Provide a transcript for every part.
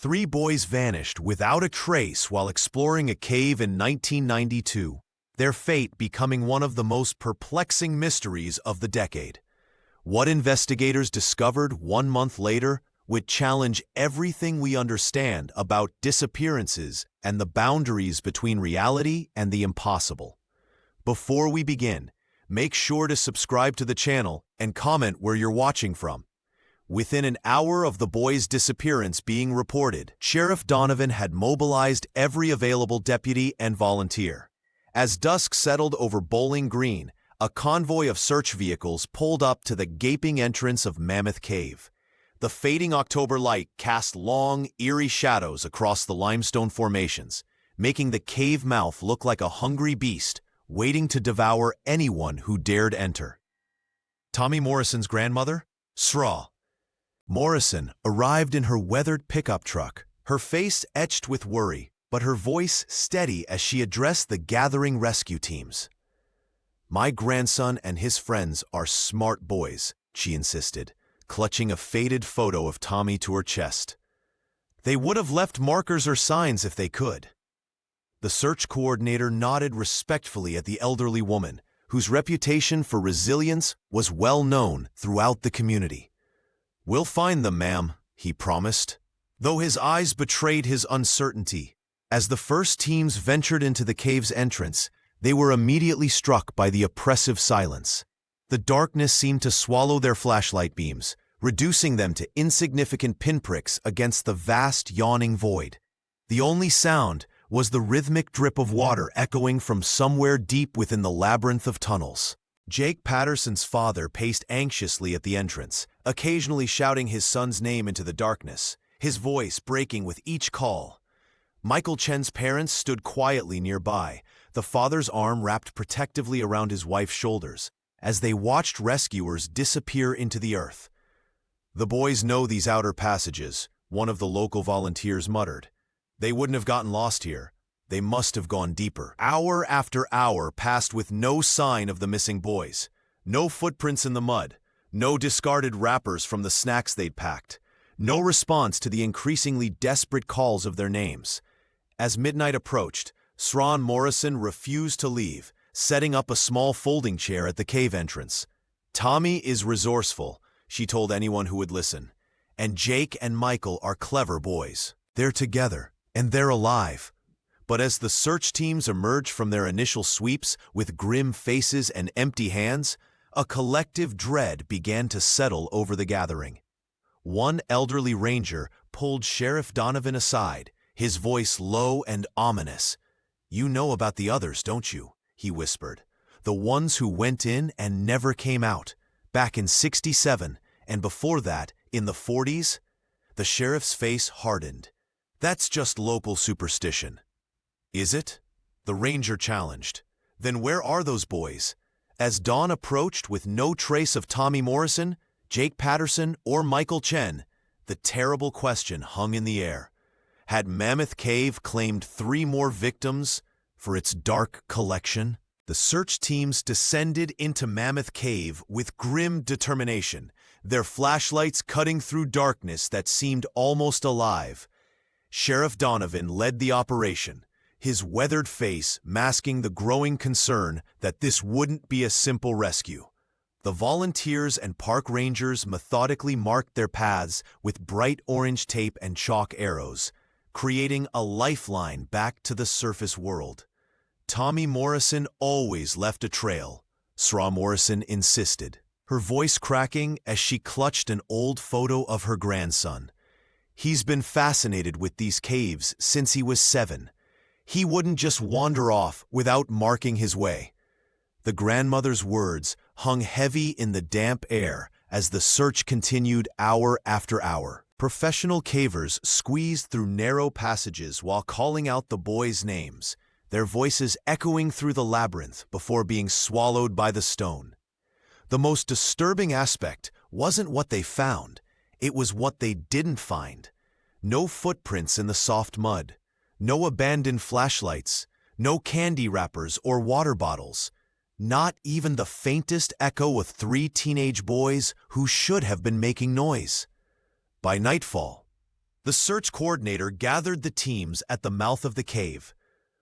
Three boys vanished without a trace while exploring a cave in 1992, their fate becoming one of the most perplexing mysteries of the decade. What investigators discovered 1 month later would challenge everything we understand about disappearances and the boundaries between reality and the impossible. Before we begin, make sure to subscribe to the channel and comment where you're watching from. Within an hour of the boys' disappearance being reported, Sheriff Donovan had mobilized every available deputy and volunteer. As dusk settled over Bowling Green, a convoy of search vehicles pulled up to the gaping entrance of Mammoth Cave. The fading October light cast long, eerie shadows across the limestone formations, making the cave mouth look like a hungry beast waiting to devour anyone who dared enter. Tommy Morrison's grandmother, Sraw Morrison, arrived in her weathered pickup truck, her face etched with worry, but her voice steady as she addressed the gathering rescue teams. "My grandson and his friends are smart boys," she insisted, clutching a faded photo of Tommy to her chest. "They would have left markers or signs if they could." The search coordinator nodded respectfully at the elderly woman, whose reputation for resilience was well known throughout the community. "We'll find them, ma'am," he promised, though his eyes betrayed his uncertainty. As the first teams ventured into the cave's entrance, they were immediately struck by the oppressive silence. The darkness seemed to swallow their flashlight beams, reducing them to insignificant pinpricks against the vast, yawning void. The only sound was the rhythmic drip of water echoing from somewhere deep within the labyrinth of tunnels. Jake Patterson's father paced anxiously at the entrance, occasionally shouting his son's name into the darkness, his voice breaking with each call. Michael Chen's parents stood quietly nearby, the father's arm wrapped protectively around his wife's shoulders, as they watched rescuers disappear into the earth. "The boys know these outer passages," one of the local volunteers muttered. "They wouldn't have gotten lost here. They must have gone deeper." Hour after hour passed with no sign of the missing boys. No footprints in the mud, no discarded wrappers from the snacks they'd packed, no response to the increasingly desperate calls of their names. As midnight approached, Srawn Morrison refused to leave, setting up a small folding chair at the cave entrance. "Tommy is resourceful," she told anyone who would listen, "and Jake and Michael are clever boys. They're together, and they're alive." But as the search teams emerged from their initial sweeps with grim faces and empty hands, a collective dread began to settle over the gathering. One elderly ranger pulled Sheriff Donovan aside, his voice low and ominous. "You know about the others, don't you?" he whispered. "The ones who went in and never came out, back in '67, and before that, in the '40s? The sheriff's face hardened. "That's just local superstition." "Is it?" the ranger challenged. "Then where are those boys?" As dawn approached with no trace of Tommy Morrison, Jake Patterson, or Michael Chen, the terrible question hung in the air. Had Mammoth Cave claimed 3 more victims for its dark collection? The search teams descended into Mammoth Cave with grim determination, their flashlights cutting through darkness that seemed almost alive. Sheriff Donovan led the operation, his weathered face masking the growing concern that this wouldn't be a simple rescue. The volunteers and park rangers methodically marked their paths with bright orange tape and chalk arrows, creating a lifeline back to the surface world. "Tommy Morrison always left a trail," Sraw Morrison insisted, her voice cracking as she clutched an old photo of her grandson. "He's been fascinated with these caves since he was 7. He wouldn't just wander off without marking his way." The grandmother's words hung heavy in the damp air as the search continued hour after hour. Professional cavers squeezed through narrow passages while calling out the boys' names, their voices echoing through the labyrinth before being swallowed by the stone. The most disturbing aspect wasn't what they found, it was what they didn't find. No footprints in the soft mud. No abandoned flashlights, no candy wrappers or water bottles, not even the faintest echo of 3 teenage boys who should have been making noise. By nightfall, The search coordinator gathered the teams at the mouth of the cave.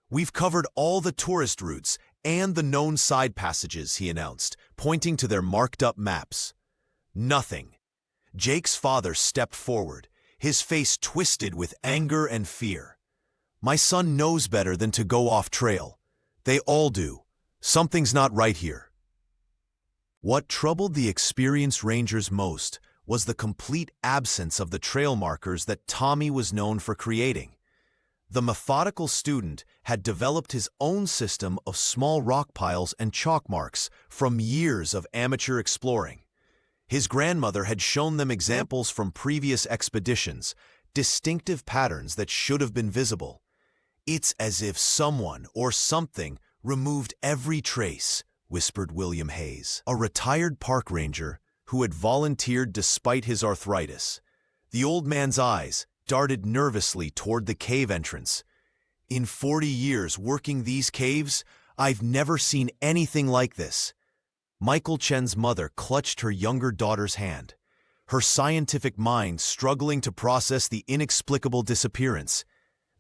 "We've covered all the tourist routes and the known side passages," he announced, pointing to their marked-up maps. Nothing. Jake's father stepped forward, his face twisted with anger and fear. "My son knows better than to go off trail. They all do. Something's not right here." What troubled the experienced rangers most was the complete absence of the trail markers that Tommy was known for creating. The methodical student had developed his own system of small rock piles and chalk marks from years of amateur exploring. His grandmother had shown them examples from previous expeditions, distinctive patterns that should have been visible. "It's as if someone or something removed every trace," whispered William Hayes, a retired park ranger who had volunteered despite his arthritis. The old man's eyes darted nervously toward the cave entrance. "In 40 years working these caves, I've never seen anything like this." Michael Chen's mother clutched her younger daughter's hand, her scientific mind struggling to process the inexplicable disappearance.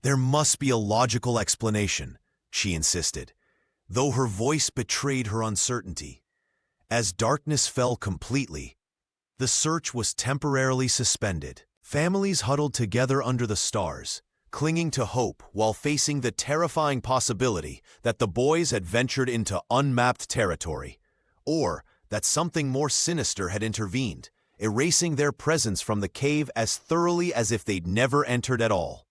"There must be a logical explanation," she insisted, though her voice betrayed her uncertainty. As darkness fell completely, the search was temporarily suspended. Families huddled together under the stars, clinging to hope while facing the terrifying possibility that the boys had ventured into unmapped territory, or that something more sinister had intervened, erasing their presence from the cave as thoroughly as if they'd never entered at all.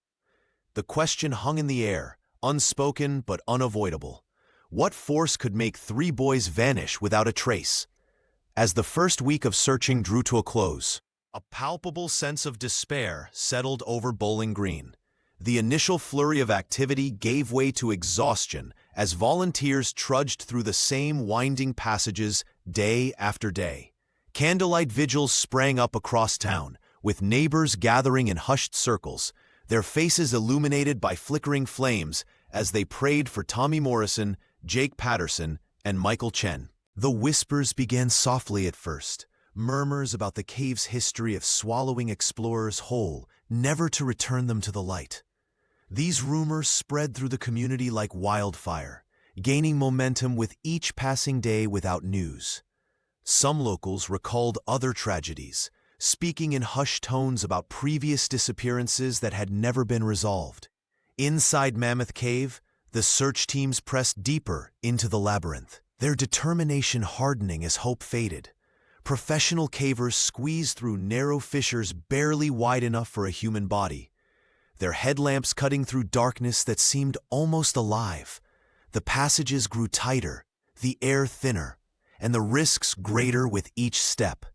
The question hung in the air, unspoken but unavoidable. What force could make 3 boys vanish without a trace? As the first week of searching drew to a close, a palpable sense of despair settled over Bowling Green. The initial flurry of activity gave way to exhaustion as volunteers trudged through the same winding passages day after day. Candlelight vigils sprang up across town, with neighbors gathering in hushed circles, their faces illuminated by flickering flames as they prayed for Tommy Morrison, Jake Patterson, and Michael Chen. The whispers began softly at first, murmurs about the cave's history of swallowing explorers whole, never to return them to the light. These rumors spread through the community like wildfire, gaining momentum with each passing day without news. Some locals recalled other tragedies, speaking in hushed tones about previous disappearances that had never been resolved. Inside Mammoth Cave, the search teams pressed deeper into the labyrinth, their determination hardening as hope faded. Professional cavers squeezed through narrow fissures barely wide enough for a human body, their headlamps cutting through darkness that seemed almost alive. The passages grew tighter, the air thinner, and the risks greater with each step.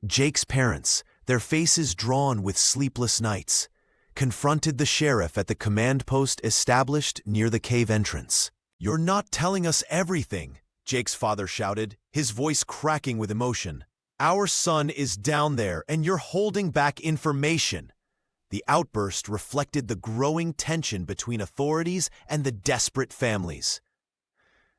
Jake's parents, their faces drawn with sleepless nights, confronted the sheriff at the command post established near the cave entrance. "You're not telling us everything," Jake's father shouted, his voice cracking with emotion. "Our son is down there, and you're holding back information." The outburst reflected the growing tension between authorities and the desperate families.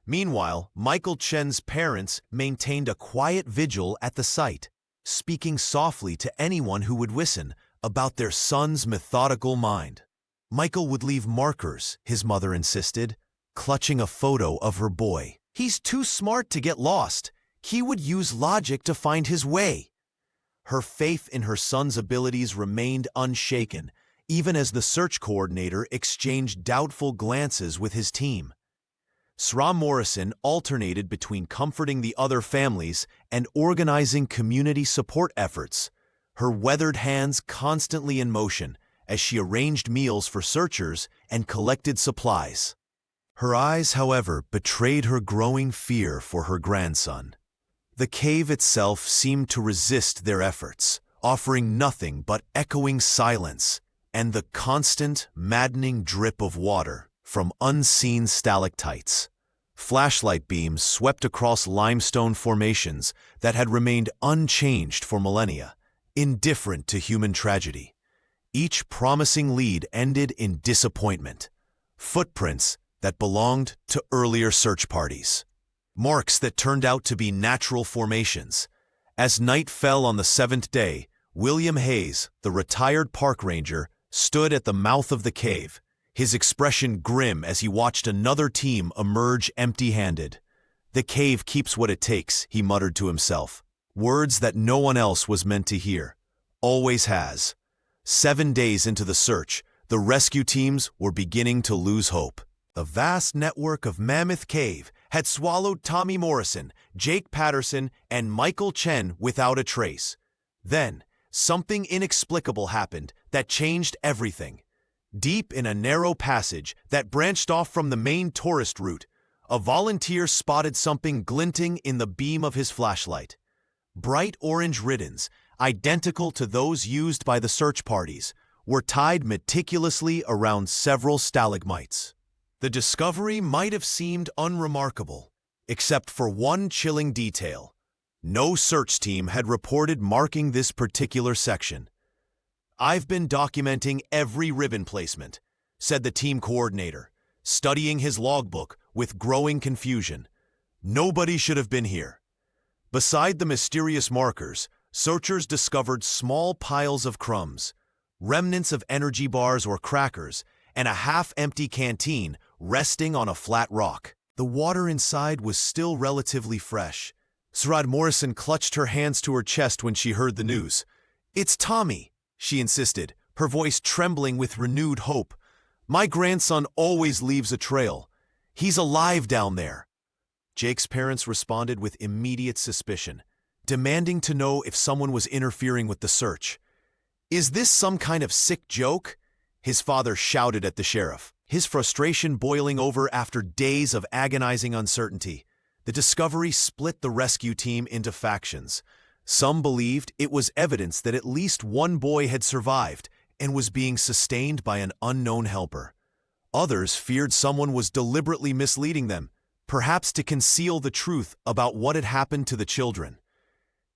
Meanwhile, Michael Chen's parents maintained a quiet vigil at the site, speaking softly to anyone who would listen about their son's methodical mind. "Michael would leave markers," his mother insisted, clutching a photo of her boy. "He's too smart to get lost. He would use logic to find his way." Her faith in her son's abilities remained unshaken, even as the search coordinator exchanged doubtful glances with his team. Sra Morrison alternated between comforting the other families and organizing community support efforts, her weathered hands constantly in motion as she arranged meals for searchers and collected supplies. Her eyes, however, betrayed her growing fear for her grandson. The cave itself seemed to resist their efforts, offering nothing but echoing silence and the constant, maddening drip of water from unseen stalactites. Flashlight beams swept across limestone formations that had remained unchanged for millennia, indifferent to human tragedy. Each promising lead ended in disappointment. Footprints that belonged to earlier search parties. Marks that turned out to be natural formations. As night fell on the 7th day, William Hayes, the retired park ranger, stood at the mouth of the cave, his expression grim as he watched another team emerge empty-handed. "The cave keeps what it takes," he muttered to himself. Words that no one else was meant to hear. Always has. 7 days into the search, the rescue teams were beginning to lose hope. The vast network of Mammoth Cave had swallowed Tommy Morrison, Jake Patterson, and Michael Chen without a trace. Then, something inexplicable happened that changed everything. Deep in a narrow passage that branched off from the main tourist route, a volunteer spotted something glinting in the beam of his flashlight. Bright orange ribbons, identical to those used by the search parties, were tied meticulously around several stalagmites. The discovery might have seemed unremarkable, except for one chilling detail. No search team had reported marking this particular section. "I've been documenting every ribbon placement," said the team coordinator, studying his logbook with growing confusion. "Nobody should have been here." Beside the mysterious markers, searchers discovered small piles of crumbs, remnants of energy bars or crackers, and a half-empty canteen resting on a flat rock. The water inside was still relatively fresh. Sarad Morrison clutched her hands to her chest when she heard the news. "It's Tommy," she insisted, her voice trembling with renewed hope. "My grandson always leaves a trail. He's alive down there." Jake's parents responded with immediate suspicion, demanding to know if someone was interfering with the search. "Is this some kind of sick joke?" his father shouted at the sheriff, his frustration boiling over after days of agonizing uncertainty. The discovery split the rescue team into factions. Some believed it was evidence that at least one boy had survived and was being sustained by an unknown helper. Others feared someone was deliberately misleading them, perhaps to conceal the truth about what had happened to the children.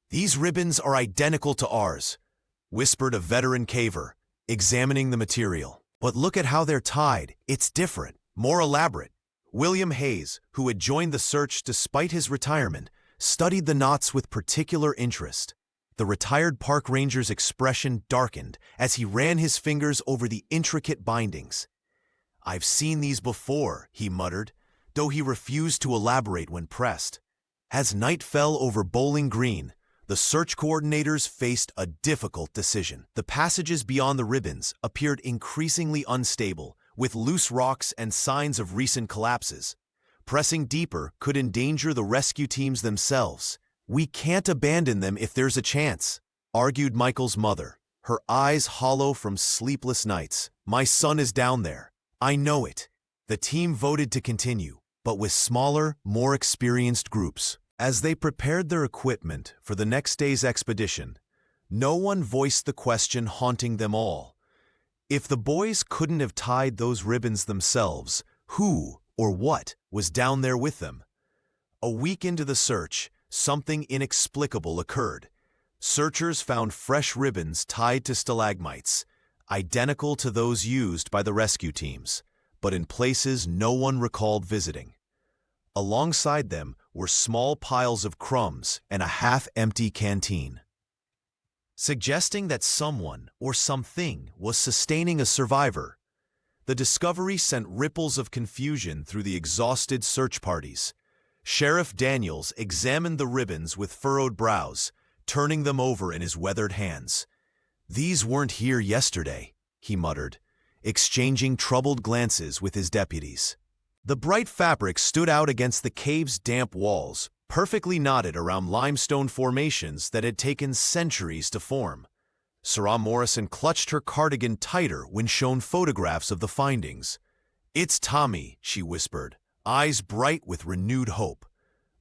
"These ribbons are identical to ours," whispered a veteran caver, examining the material. "But look at how they're tied. It's different, more elaborate." William Hayes, who had joined the search despite his retirement, studied the knots with particular interest. The retired park ranger's expression darkened as he ran his fingers over the intricate bindings. "I've seen these before," he muttered, though he refused to elaborate when pressed. As night fell over Bowling Green, the search coordinators faced a difficult decision. The passages beyond the ribbons appeared increasingly unstable, with loose rocks and signs of recent collapses. Pressing deeper could endanger the rescue teams themselves. "We can't abandon them if there's a chance," argued Michael's mother, her eyes hollow from sleepless nights. "My son is down there. I know it." The team voted to continue, but with smaller, more experienced groups. As they prepared their equipment for the next day's expedition, no one voiced the question haunting them all. If the boys couldn't have tied those ribbons themselves, who or what was down there with them? A week into the search, something inexplicable occurred. Searchers found fresh ribbons tied to stalagmites, identical to those used by the rescue teams, but in places no one recalled visiting. Alongside them were small piles of crumbs and a half-empty canteen, suggesting that someone or something was sustaining a survivor. The discovery sent ripples of confusion through the exhausted search parties. Sheriff Daniels examined the ribbons with furrowed brows, turning them over in his weathered hands. "These weren't here yesterday," he muttered, exchanging troubled glances with his deputies. The bright fabric stood out against the cave's damp walls, perfectly knotted around limestone formations that had taken centuries to form. Sarah Morrison clutched her cardigan tighter when shown photographs of the findings. "It's Tommy," she whispered, eyes bright with renewed hope.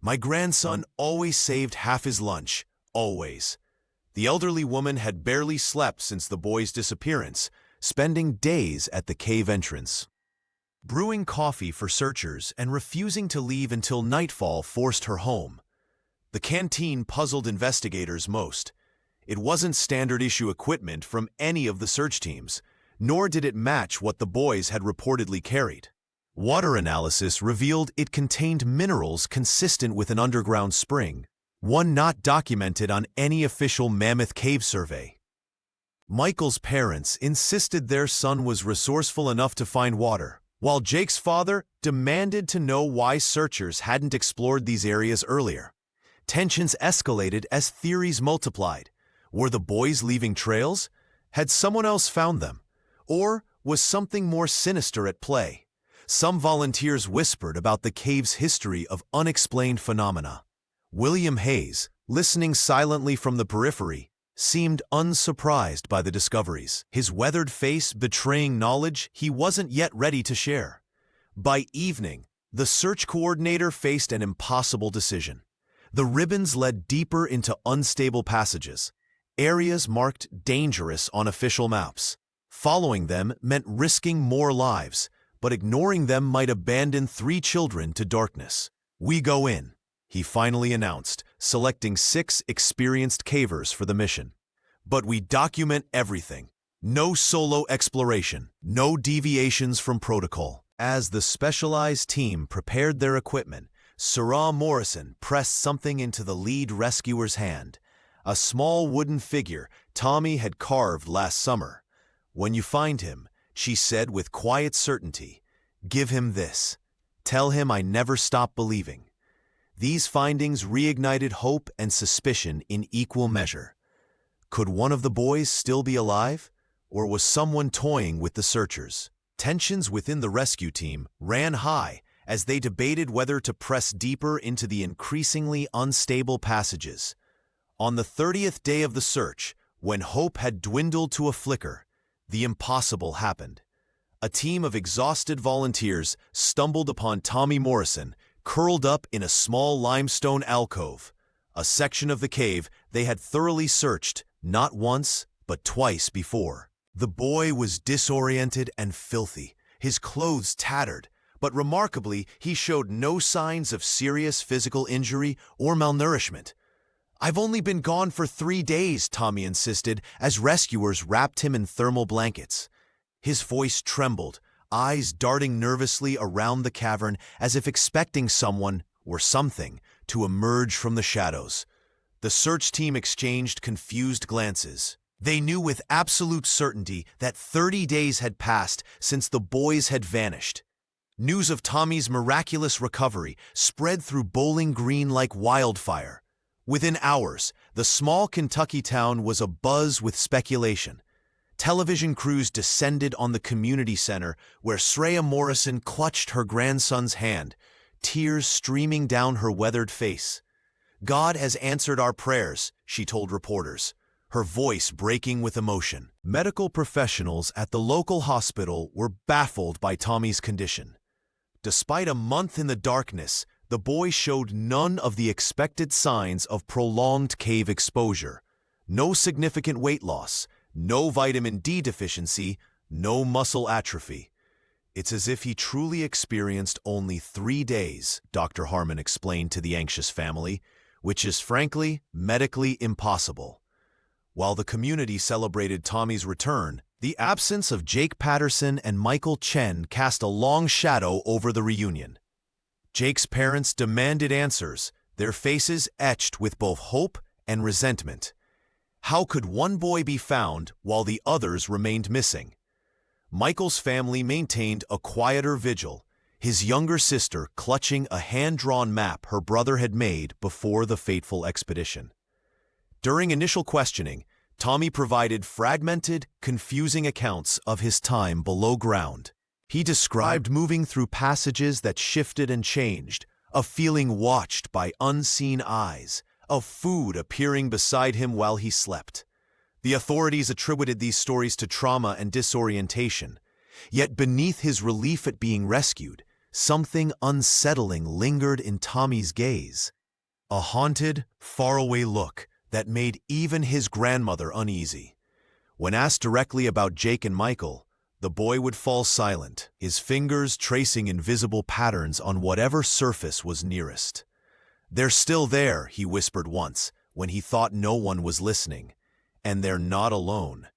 "My grandson always saved half his lunch, always." The elderly woman had barely slept since the boy's disappearance, spending days at the cave entrance. Brewing coffee for searchers and refusing to leave until nightfall forced her home. The canteen puzzled investigators most. It wasn't standard-issue equipment from any of the search teams, nor did it match what the boys had reportedly carried. Water analysis revealed it contained minerals consistent with an underground spring, one not documented on any official Mammoth Cave survey. Michael's parents insisted their son was resourceful enough to find water, while Jake's father demanded to know why searchers hadn't explored these areas earlier. Tensions escalated as theories multiplied. Were the boys leaving trails? Had someone else found them? Or was something more sinister at play? Some volunteers whispered about the cave's history of unexplained phenomena. William Hayes, listening silently from the periphery, seemed unsurprised by the discoveries, his weathered face betraying knowledge he wasn't yet ready to share. By evening, the search coordinator faced an impossible decision. The ribbons led deeper into unstable passages, areas marked dangerous on official maps. Following them meant risking more lives, but ignoring them might abandon 3 children to darkness. "We go in," he finally announced, selecting 6 experienced cavers for the mission. "But we document everything. No solo exploration, no deviations from protocol." As the specialized team prepared their equipment, Sarah Morrison pressed something into the lead rescuer's hand, a small wooden figure Tommy had carved last summer. "When you find him," she said with quiet certainty, "give him this. Tell him I never stopped believing." These findings reignited hope and suspicion in equal measure. Could one of the boys still be alive? Or was someone toying with the searchers? Tensions within the rescue team ran high as they debated whether to press deeper into the increasingly unstable passages. On the 30th day of the search, when hope had dwindled to a flicker, the impossible happened. A team of exhausted volunteers stumbled upon Tommy Morrison, curled up in a small limestone alcove, a section of the cave they had thoroughly searched not once, but twice before. The boy was disoriented and filthy, his clothes tattered, but remarkably, he showed no signs of serious physical injury or malnourishment. "I've only been gone for 3 days, Tommy insisted, as rescuers wrapped him in thermal blankets. His voice trembled, eyes darting nervously around the cavern as if expecting someone, or something, to emerge from the shadows. The search team exchanged confused glances. They knew with absolute certainty that 30 days had passed since the boys had vanished. News of Tommy's miraculous recovery spread through Bowling Green like wildfire. Within hours, the small Kentucky town was abuzz with speculation. Television crews descended on the community center where Shreya Morrison clutched her grandson's hand, tears streaming down her weathered face. "God has answered our prayers," she told reporters, her voice breaking with emotion. Medical professionals at the local hospital were baffled by Tommy's condition. Despite a month in the darkness, the boy showed none of the expected signs of prolonged cave exposure. No significant weight loss, no vitamin D deficiency, no muscle atrophy. "It's as if he truly experienced only 3 days, Dr. Harmon explained to the anxious family, which is frankly medically impossible. While the community celebrated Tommy's return, the absence of Jake Patterson and Michael Chen cast a long shadow over the reunion. Jake's parents demanded answers, their faces etched with both hope and resentment. How could one boy be found while the others remained missing? Michael's family maintained a quieter vigil, his younger sister clutching a hand-drawn map her brother had made before the fateful expedition. During initial questioning, Tommy provided fragmented, confusing accounts of his time below ground. He described moving through passages that shifted and changed, of feeling watched by unseen eyes, of food appearing beside him while he slept. The authorities attributed these stories to trauma and disorientation. Yet beneath his relief at being rescued, something unsettling lingered in Tommy's gaze. A haunted, faraway look that made even his grandmother uneasy. When asked directly about Jake and Michael, the boy would fall silent, his fingers tracing invisible patterns on whatever surface was nearest. "They're still there," he whispered once, when he thought no one was listening. "And they're not alone."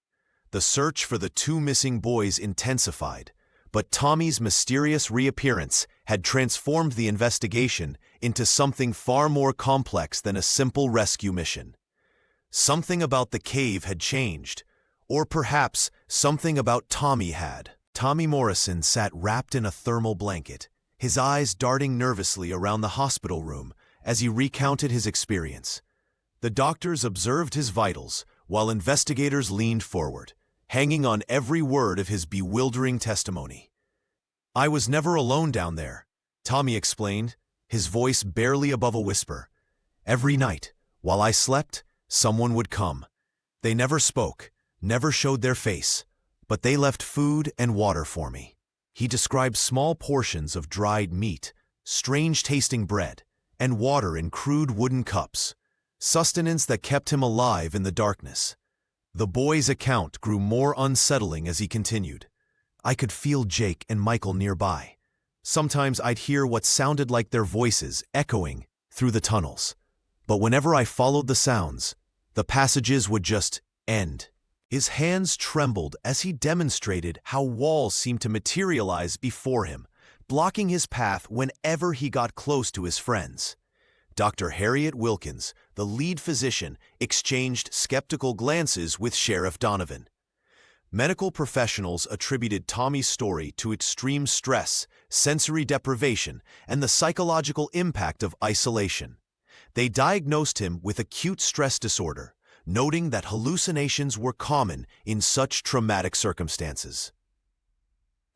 The search for the 2 missing boys intensified, but Tommy's mysterious reappearance had transformed the investigation into something far more complex than a simple rescue mission. Something about the cave had changed, Or perhaps something about Tommy had. Tommy Morrison sat wrapped in a thermal blanket, his eyes darting nervously around the hospital room as he recounted his experience. The doctors observed his vitals, while investigators leaned forward, hanging on every word of his bewildering testimony. "I was never alone down there," Tommy explained, his voice barely above a whisper. "Every night, while I slept, someone would come. They never spoke, never showed their face, but they left food and water for me." He described small portions of dried meat, strange-tasting bread, and water in crude wooden cups, sustenance that kept him alive in the darkness. The boy's account grew more unsettling as he continued. "I could feel Jake and Michael nearby. Sometimes I'd hear what sounded like their voices echoing through the tunnels. But whenever I followed the sounds, the passages would just end." His hands trembled as he demonstrated how walls seemed to materialize before him, blocking his path whenever he got close to his friends. Dr. Harriet Wilkins, the lead physician, exchanged skeptical glances with Sheriff Donovan. Medical professionals attributed Tommy's story to extreme stress, sensory deprivation, and the psychological impact of isolation. They diagnosed him with acute stress disorder, noting that hallucinations were common in such traumatic circumstances.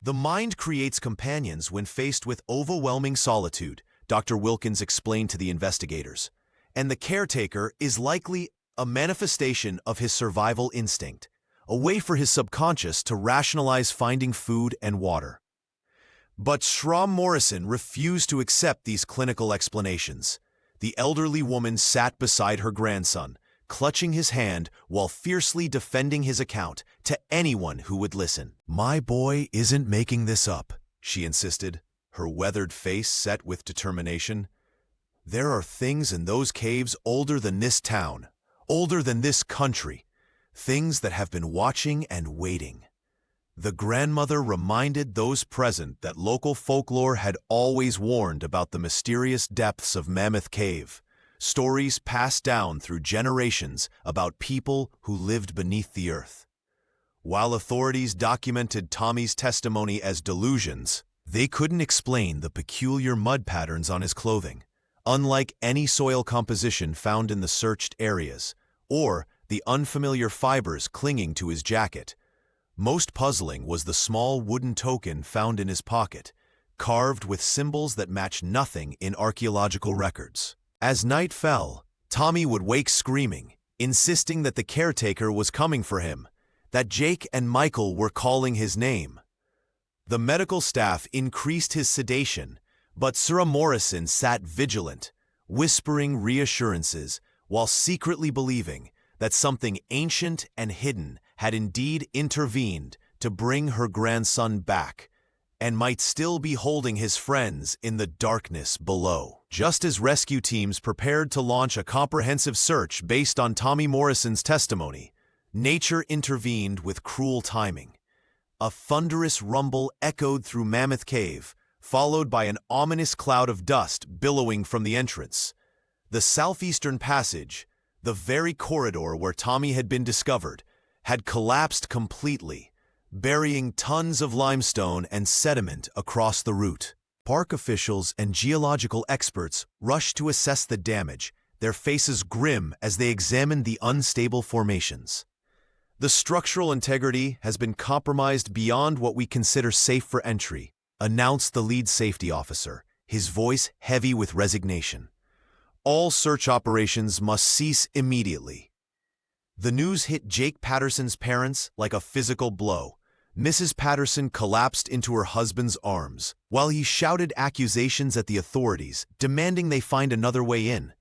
"The mind creates companions when faced with overwhelming solitude," Dr. Wilkins explained to the investigators, "and the caretaker is likely a manifestation of his survival instinct, a way for his subconscious to rationalize finding food and water." But Shram Morrison refused to accept these clinical explanations. The elderly woman sat beside her grandson, clutching his hand while fiercely defending his account to anyone who would listen. "My boy isn't making this up," she insisted, her weathered face set with determination. "There are things in those caves older than this town, older than this country, things that have been watching and waiting." The grandmother reminded those present that local folklore had always warned about the mysterious depths of Mammoth Cave, stories passed down through generations about people who lived beneath the earth. While authorities documented Tommy's testimony as delusions, they couldn't explain the peculiar mud patterns on his clothing, unlike any soil composition found in the searched areas, or the unfamiliar fibers clinging to his jacket. Most puzzling was the small wooden token found in his pocket, carved with symbols that match nothing in archaeological records. As night fell, Tommy would wake screaming, insisting that the caretaker was coming for him, that Jake and Michael were calling his name. The medical staff increased his sedation, but Shram Morrison sat vigilant, whispering reassurances while secretly believing that something ancient and hidden had indeed intervened to bring her grandson back, and might still be holding his friends in the darkness below. Just as rescue teams prepared to launch a comprehensive search based on Tommy Morrison's testimony, nature intervened with cruel timing. A thunderous rumble echoed through Mammoth Cave, followed by an ominous cloud of dust billowing from the entrance. The southeastern passage, the very corridor where Tommy had been discovered, had collapsed completely, burying tons of limestone and sediment across the route. Park officials and geological experts rushed to assess the damage, their faces grim as they examined the unstable formations. "The structural integrity has been compromised beyond what we consider safe for entry," announced the lead safety officer, his voice heavy with resignation. "All search operations must cease immediately." The news hit Jake Patterson's parents like a physical blow. Mrs. Patterson collapsed into her husband's arms, while he shouted accusations at the authorities, demanding they find another way in.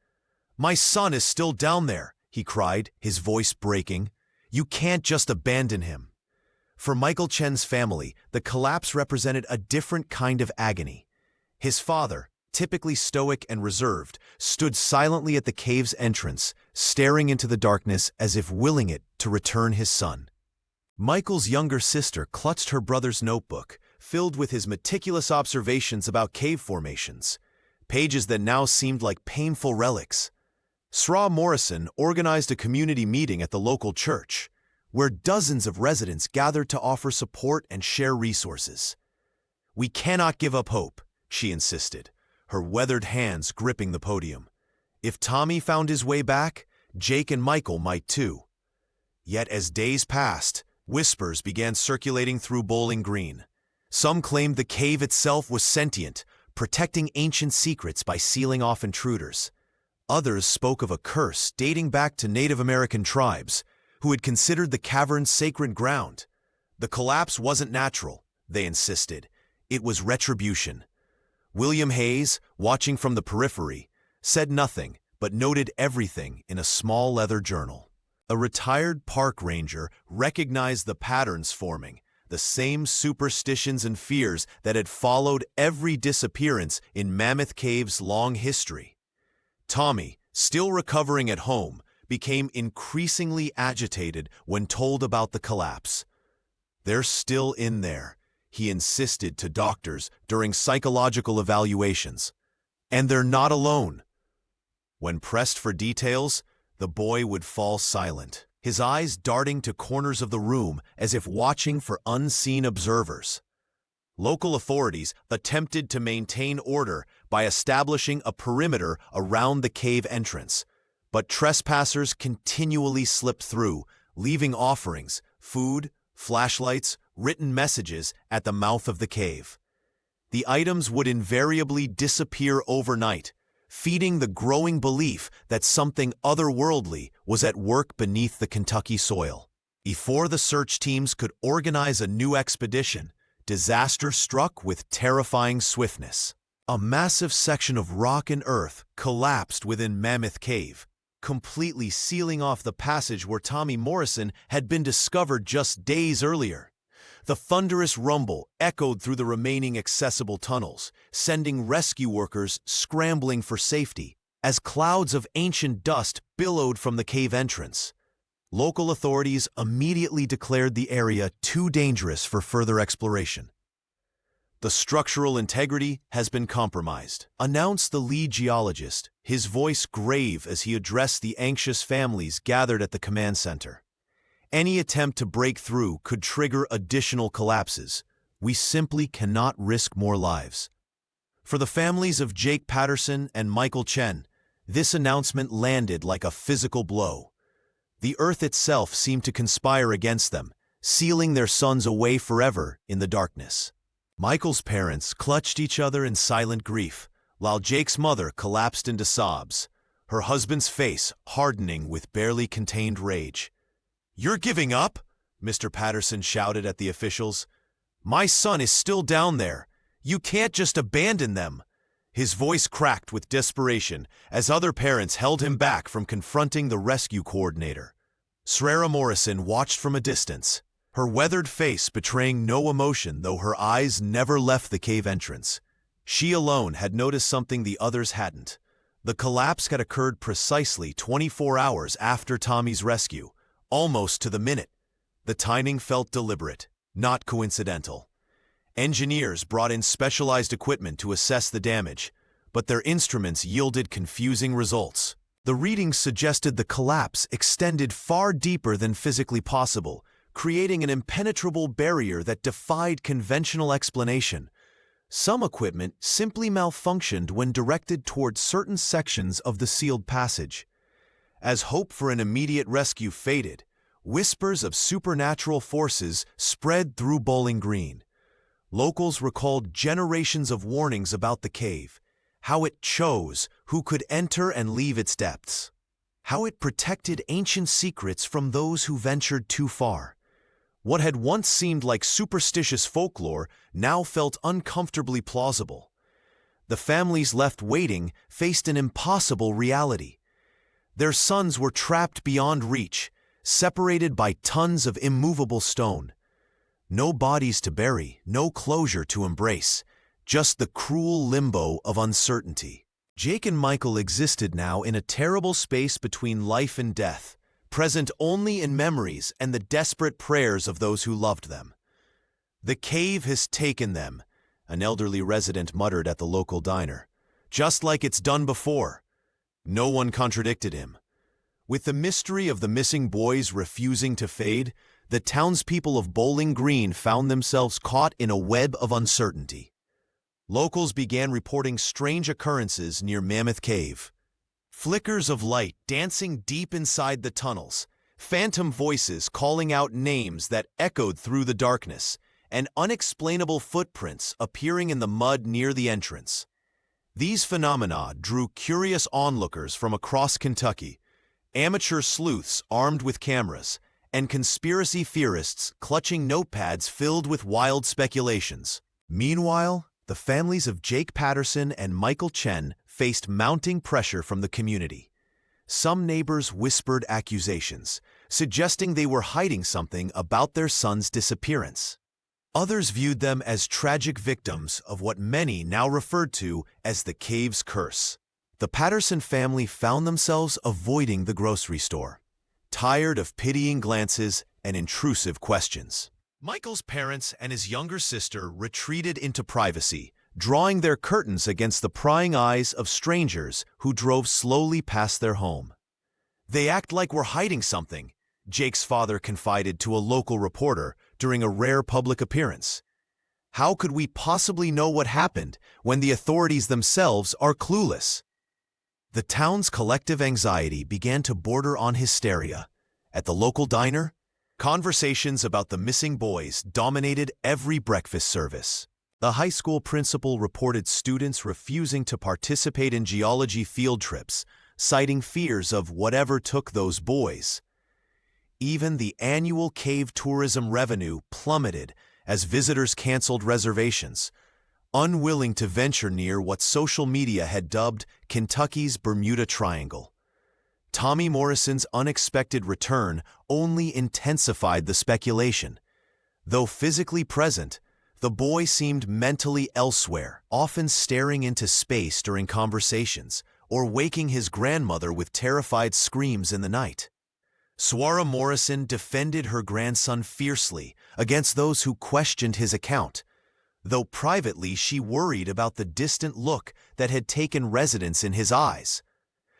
"My son is still down there," he cried, his voice breaking. "You can't just abandon him." For Michael Chen's family, the collapse represented a different kind of agony. His father, typically stoic and reserved, stood silently at the cave's entrance, staring into the darkness as if willing it to return his son. Michael's younger sister clutched her brother's notebook, filled with his meticulous observations about cave formations, pages that now seemed like painful relics. Shram Morrison organized a community meeting at the local church, where dozens of residents gathered to offer support and share resources. "We cannot give up hope," she insisted, her weathered hands gripping the podium. If Tommy found his way back, Jake and Michael might too. Yet as days passed, whispers began circulating through Bowling Green. Some claimed the cave itself was sentient, protecting ancient secrets by sealing off intruders. Others spoke of a curse dating back to Native American tribes, who had considered the cavern sacred ground. The collapse wasn't natural, they insisted. It was retribution. William Hayes, watching from the periphery, said nothing but noted everything in a small leather journal. A retired park ranger recognized the patterns forming, the same superstitions and fears that had followed every disappearance in Mammoth Cave's long history. Tommy, still recovering at home, became increasingly agitated when told about the collapse. "They're still in there," he insisted to doctors during psychological evaluations. "And they're not alone." When pressed for details, the boy would fall silent, his eyes darting to corners of the room as if watching for unseen observers. Local authorities attempted to maintain order by establishing a perimeter around the cave entrance, but trespassers continually slipped through, leaving offerings, food, flashlights, written messages at the mouth of the cave. The items would invariably disappear overnight, feeding the growing belief that something otherworldly was at work beneath the Kentucky soil. Before the search teams could organize a new expedition, disaster struck with terrifying swiftness. A massive section of rock and earth collapsed within Mammoth Cave, completely sealing off the passage where Tommy Morrison had been discovered just days earlier. The thunderous rumble echoed through the remaining accessible tunnels, sending rescue workers scrambling for safety as clouds of ancient dust billowed from the cave entrance. Local authorities immediately declared the area too dangerous for further exploration. "The structural integrity has been compromised," announced the lead geologist, his voice grave as he addressed the anxious families gathered at the command center. "Any attempt to break through could trigger additional collapses. We simply cannot risk more lives." For the families of Jake Patterson and Michael Chen, this announcement landed like a physical blow. The earth itself seemed to conspire against them, sealing their sons away forever in the darkness. Michael's parents clutched each other in silent grief, while Jake's mother collapsed into sobs, her husband's face hardening with barely contained rage. "You're giving up?" Mr. Patterson shouted at the officials. "My son is still down there. You can't just abandon them." His voice cracked with desperation as other parents held him back from confronting the rescue coordinator. Srera Morrison watched from a distance, her weathered face betraying no emotion though her eyes never left the cave entrance. She alone had noticed something the others hadn't. The collapse had occurred precisely 24 hours after Tommy's rescue, almost to the minute. The timing felt deliberate, not coincidental. Engineers brought in specialized equipment to assess the damage, but their instruments yielded confusing results. The readings suggested the collapse extended far deeper than physically possible, creating an impenetrable barrier that defied conventional explanation. Some equipment simply malfunctioned when directed toward certain sections of the sealed passage. As hope for an immediate rescue faded, whispers of supernatural forces spread through Bowling Green. Locals recalled generations of warnings about the cave, how it chose who could enter and leave its depths, how it protected ancient secrets from those who ventured too far. What had once seemed like superstitious folklore now felt uncomfortably plausible. The families left waiting faced an impossible reality. Their sons were trapped beyond reach, separated by tons of immovable stone. No bodies to bury, no closure to embrace, just the cruel limbo of uncertainty. Jake and Michael existed now in a terrible space between life and death, present only in memories and the desperate prayers of those who loved them. "The cave has taken them," an elderly resident muttered at the local diner. "Just like it's done before." No one contradicted him. With the mystery of the missing boys refusing to fade, the townspeople of Bowling Green found themselves caught in a web of uncertainty. Locals began reporting strange occurrences near Mammoth Cave. Flickers of light dancing deep inside the tunnels, phantom voices calling out names that echoed through the darkness, and unexplainable footprints appearing in the mud near the entrance. These phenomena drew curious onlookers from across Kentucky, amateur sleuths armed with cameras, and conspiracy theorists clutching notepads filled with wild speculations. Meanwhile, the families of Jake Patterson and Michael Chen faced mounting pressure from the community. Some neighbors whispered accusations, suggesting they were hiding something about their son's disappearance. Others viewed them as tragic victims of what many now referred to as the cave's curse. The Patterson family found themselves avoiding the grocery store, tired of pitying glances and intrusive questions. Michael's parents and his younger sister retreated into privacy, drawing their curtains against the prying eyes of strangers who drove slowly past their home. "They act like we're hiding something," Jake's father confided to a local reporter during a rare public appearance. "How could we possibly know what happened when the authorities themselves are clueless?" The town's collective anxiety began to border on hysteria. At the local diner, conversations about the missing boys dominated every breakfast service. The high school principal reported students refusing to participate in geology field trips, citing fears of whatever took those boys. Even the annual cave tourism revenue plummeted as visitors canceled reservations, unwilling to venture near what social media had dubbed Kentucky's Bermuda Triangle. Tommy Morrison's unexpected return only intensified the speculation. Though physically present, the boy seemed mentally elsewhere, often staring into space during conversations or waking his grandmother with terrified screams in the night. Swara Morrison defended her grandson fiercely against those who questioned his account, though privately she worried about the distant look that had taken residence in his eyes.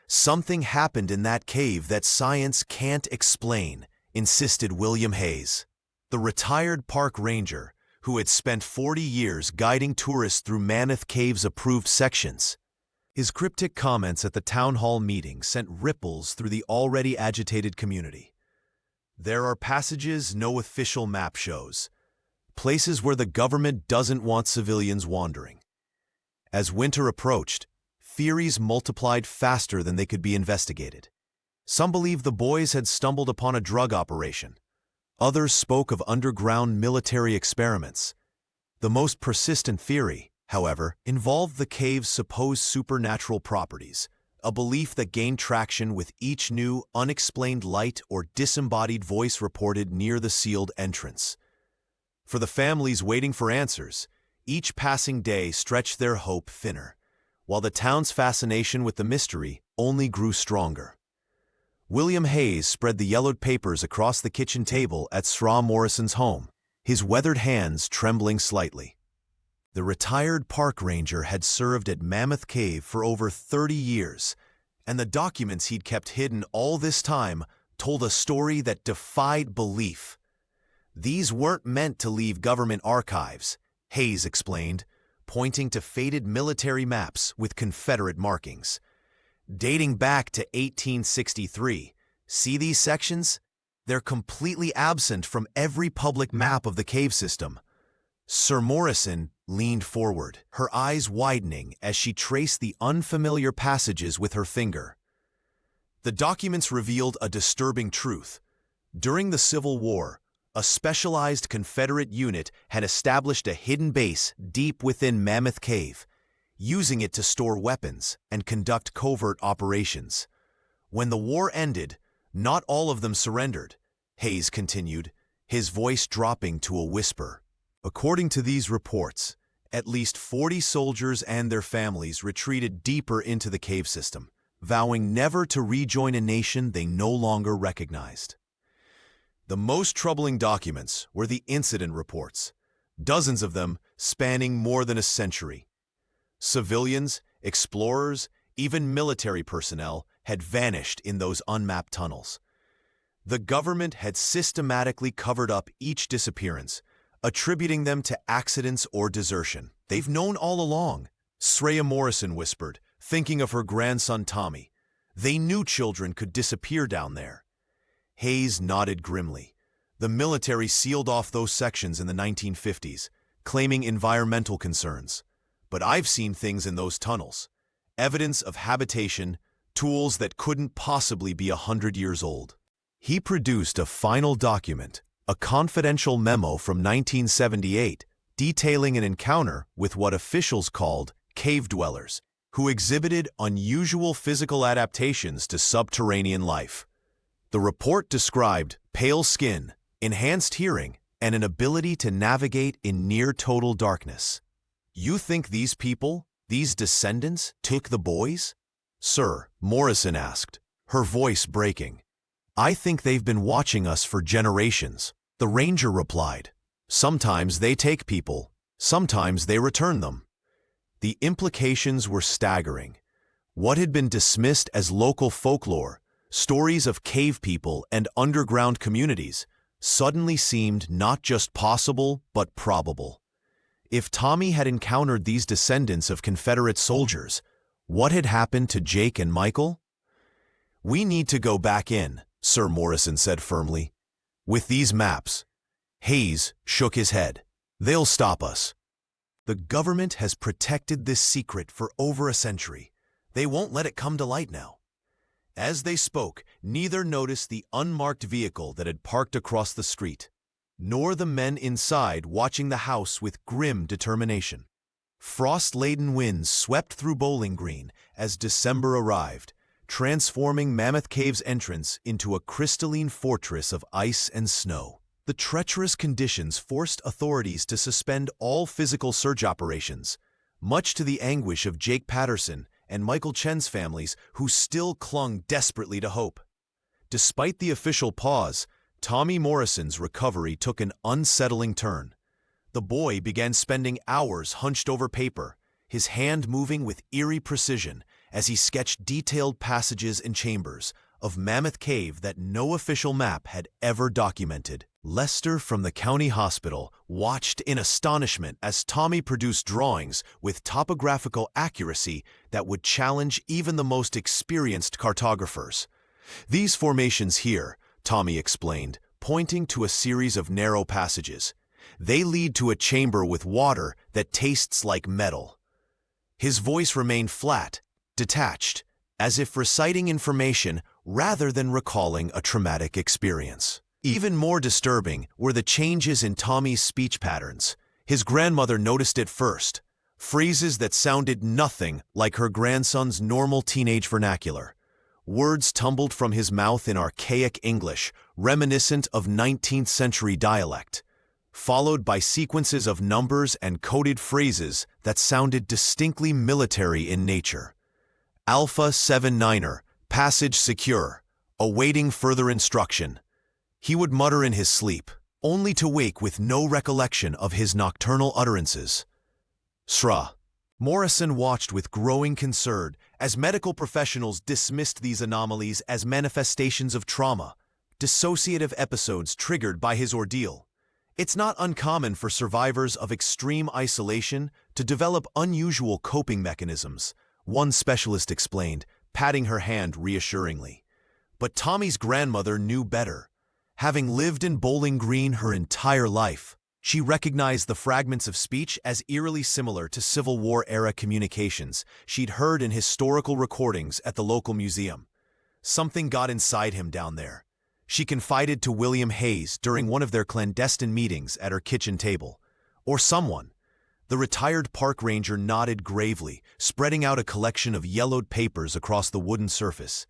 "Something happened in that cave that science can't explain," insisted William Hayes, the retired park ranger who had spent 40 years guiding tourists through Mammoth Cave's approved sections. His cryptic comments at the town hall meeting sent ripples through the already agitated community. "There are passages no official map shows, places where the government doesn't want civilians wandering." As winter approached, theories multiplied faster than they could be investigated. Some believed the boys had stumbled upon a drug operation. Others spoke of underground military experiments. The most persistent theory, however, involved the cave's supposed supernatural properties, a belief that gained traction with each new, unexplained light or disembodied voice reported near the sealed entrance. For the families waiting for answers, each passing day stretched their hope thinner, while the town's fascination with the mystery only grew stronger. William Hayes spread the yellowed papers across the kitchen table at Swara Morrison's home, his weathered hands trembling slightly. The retired park ranger had served at Mammoth Cave for over 30 years, and the documents he'd kept hidden all this time told a story that defied belief. "These weren't meant to leave government archives," Hayes explained, pointing to faded military maps with Confederate markings. "Dating back to 1863, see these sections? They're completely absent from every public map of the cave system." Sir Morrison leaned forward, her eyes widening as she traced the unfamiliar passages with her finger. The documents revealed a disturbing truth. During the Civil War, a specialized Confederate unit had established a hidden base deep within Mammoth Cave, using it to store weapons and conduct covert operations. When the war ended, not all of them surrendered, Hayes continued, his voice dropping to a whisper. According to these reports, at least 40 soldiers and their families retreated deeper into the cave system, vowing never to rejoin a nation they no longer recognized. The most troubling documents were the incident reports, dozens of them spanning more than a century. Civilians, explorers, even military personnel had vanished in those unmapped tunnels. The government had systematically covered up each disappearance, attributing them to accidents or desertion. "They've known all along," Sreya Morrison whispered, thinking of her grandson Tommy. "They knew children could disappear down there." Hayes nodded grimly. The military sealed off those sections in the 1950s, claiming environmental concerns. But I've seen things in those tunnels. Evidence of habitation, tools that couldn't possibly be 100 years old. He produced a final document, a confidential memo from 1978, detailing an encounter with what officials called cave dwellers, who exhibited unusual physical adaptations to subterranean life. The report described pale skin, enhanced hearing, and an ability to navigate in near-total darkness. "You think these people, these descendants, took the boys?" "Sir," Morrison asked, her voice breaking. "I think they've been watching us for generations," the ranger replied. "Sometimes they take people, sometimes they return them." The implications were staggering. What had been dismissed as local folklore, stories of cave people and underground communities, suddenly seemed not just possible but probable. If Tommy had encountered these descendants of Confederate soldiers, what had happened to Jake and Michael? "We need to go back in," Sir Morrison said firmly. "With these maps." Hayes shook his head. "They'll stop us. The government has protected this secret for over a century. They won't let it come to light now." As they spoke, neither noticed the unmarked vehicle that had parked across the street, nor the men inside watching the house with grim determination. Frost-laden winds swept through Bowling Green as December arrived, transforming Mammoth Cave's entrance into a crystalline fortress of ice and snow. The treacherous conditions forced authorities to suspend all physical search operations, much to the anguish of Jake Patterson and Michael Chen's families, who still clung desperately to hope. Despite the official pause, Tommy Morrison's recovery took an unsettling turn. The boy began spending hours hunched over paper, his hand moving with eerie precision as he sketched detailed passages and chambers of Mammoth Cave that no official map had ever documented. Lester from the county hospital watched in astonishment as Tommy produced drawings with topographical accuracy that would challenge even the most experienced cartographers. "These formations here," Tommy explained, pointing to a series of narrow passages, "they lead to a chamber with water that tastes like metal." His voice remained flat, detached, as if reciting information rather than recalling a traumatic experience. Even more disturbing were the changes in Tommy's speech patterns. His grandmother noticed it first, phrases that sounded nothing like her grandson's normal teenage vernacular. Words tumbled from his mouth in archaic English, reminiscent of 19th century dialect, followed by sequences of numbers and coded phrases that sounded distinctly military in nature. "Alpha 79er, passage secure, awaiting further instruction," he would mutter in his sleep, only to wake with no recollection of his nocturnal utterances. "Sra." Morrison watched with growing concern as medical professionals dismissed these anomalies as manifestations of trauma, dissociative episodes triggered by his ordeal. It's not uncommon for survivors of extreme isolation to develop unusual coping mechanisms, one specialist explained, patting her hand reassuringly. But Tommy's grandmother knew better. Having lived in Bowling Green her entire life, she recognized the fragments of speech as eerily similar to Civil War-era communications she'd heard in historical recordings at the local museum. Something got inside him down there, she confided to William Hayes during one of their clandestine meetings at her kitchen table. Or someone. The retired park ranger nodded gravely, spreading out a collection of yellowed papers across the wooden surface.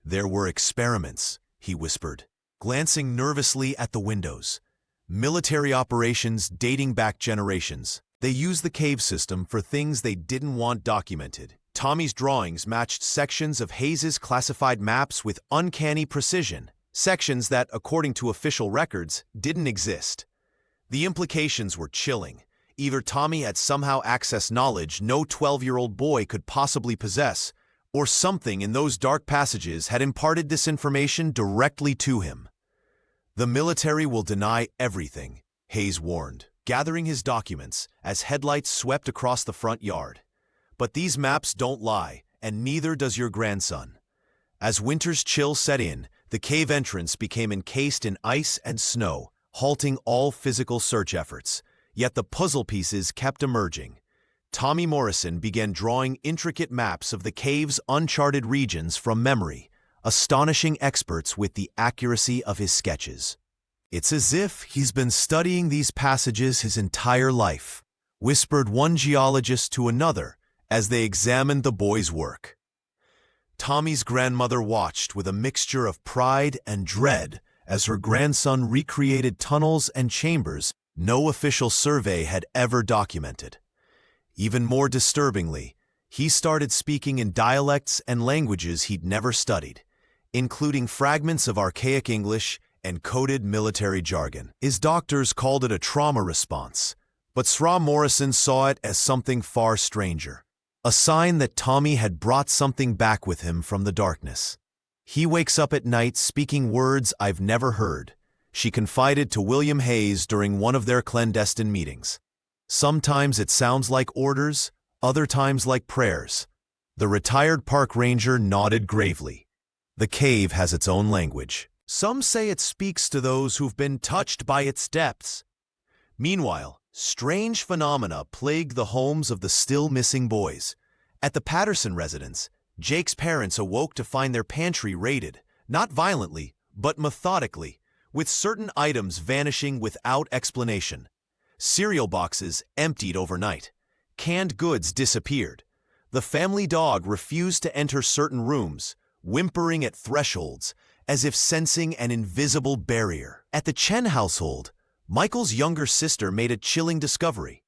"There were experiments," he whispered, glancing nervously at the windows. "Military operations dating back generations. They used the cave system for things they didn't want documented." Tommy's drawings matched sections of Hayes's classified maps with uncanny precision, sections that, according to official records, didn't exist. The implications were chilling. Either Tommy had somehow accessed knowledge no 12-year-old boy could possibly possess, or something in those dark passages had imparted this information directly to him. The military will deny everything, Hayes warned, gathering his documents as headlights swept across the front yard. But these maps don't lie, and neither does your grandson. As winter's chill set in, the cave entrance became encased in ice and snow, halting all physical search efforts. Yet the puzzle pieces kept emerging. Tommy Morrison began drawing intricate maps of the cave's uncharted regions from memory, astonishing experts with the accuracy of his sketches. "It's as if he's been studying these passages his entire life," whispered one geologist to another as they examined the boy's work. Tommy's grandmother watched with a mixture of pride and dread as her grandson recreated tunnels and chambers no official survey had ever documented. Even more disturbingly, he started speaking in dialects and languages he'd never studied, including fragments of archaic English and coded military jargon. His doctors called it a trauma response, but Sra Morrison saw it as something far stranger, a sign that Tommy had brought something back with him from the darkness. "He wakes up at night speaking words I've never heard," she confided to William Hayes during one of their clandestine meetings. "Sometimes it sounds like orders, other times like prayers." The retired park ranger nodded gravely. "The cave has its own language. Some say it speaks to those who've been touched by its depths." Meanwhile, strange phenomena plagued the homes of the still missing boys. At the Patterson residence, Jake's parents awoke to find their pantry raided, not violently, but methodically, with certain items vanishing without explanation. Cereal boxes emptied overnight. Canned goods disappeared. The family dog refused to enter certain rooms, whimpering at thresholds, as if sensing an invisible barrier. At the Chen household, Michael's younger sister made a chilling discovery.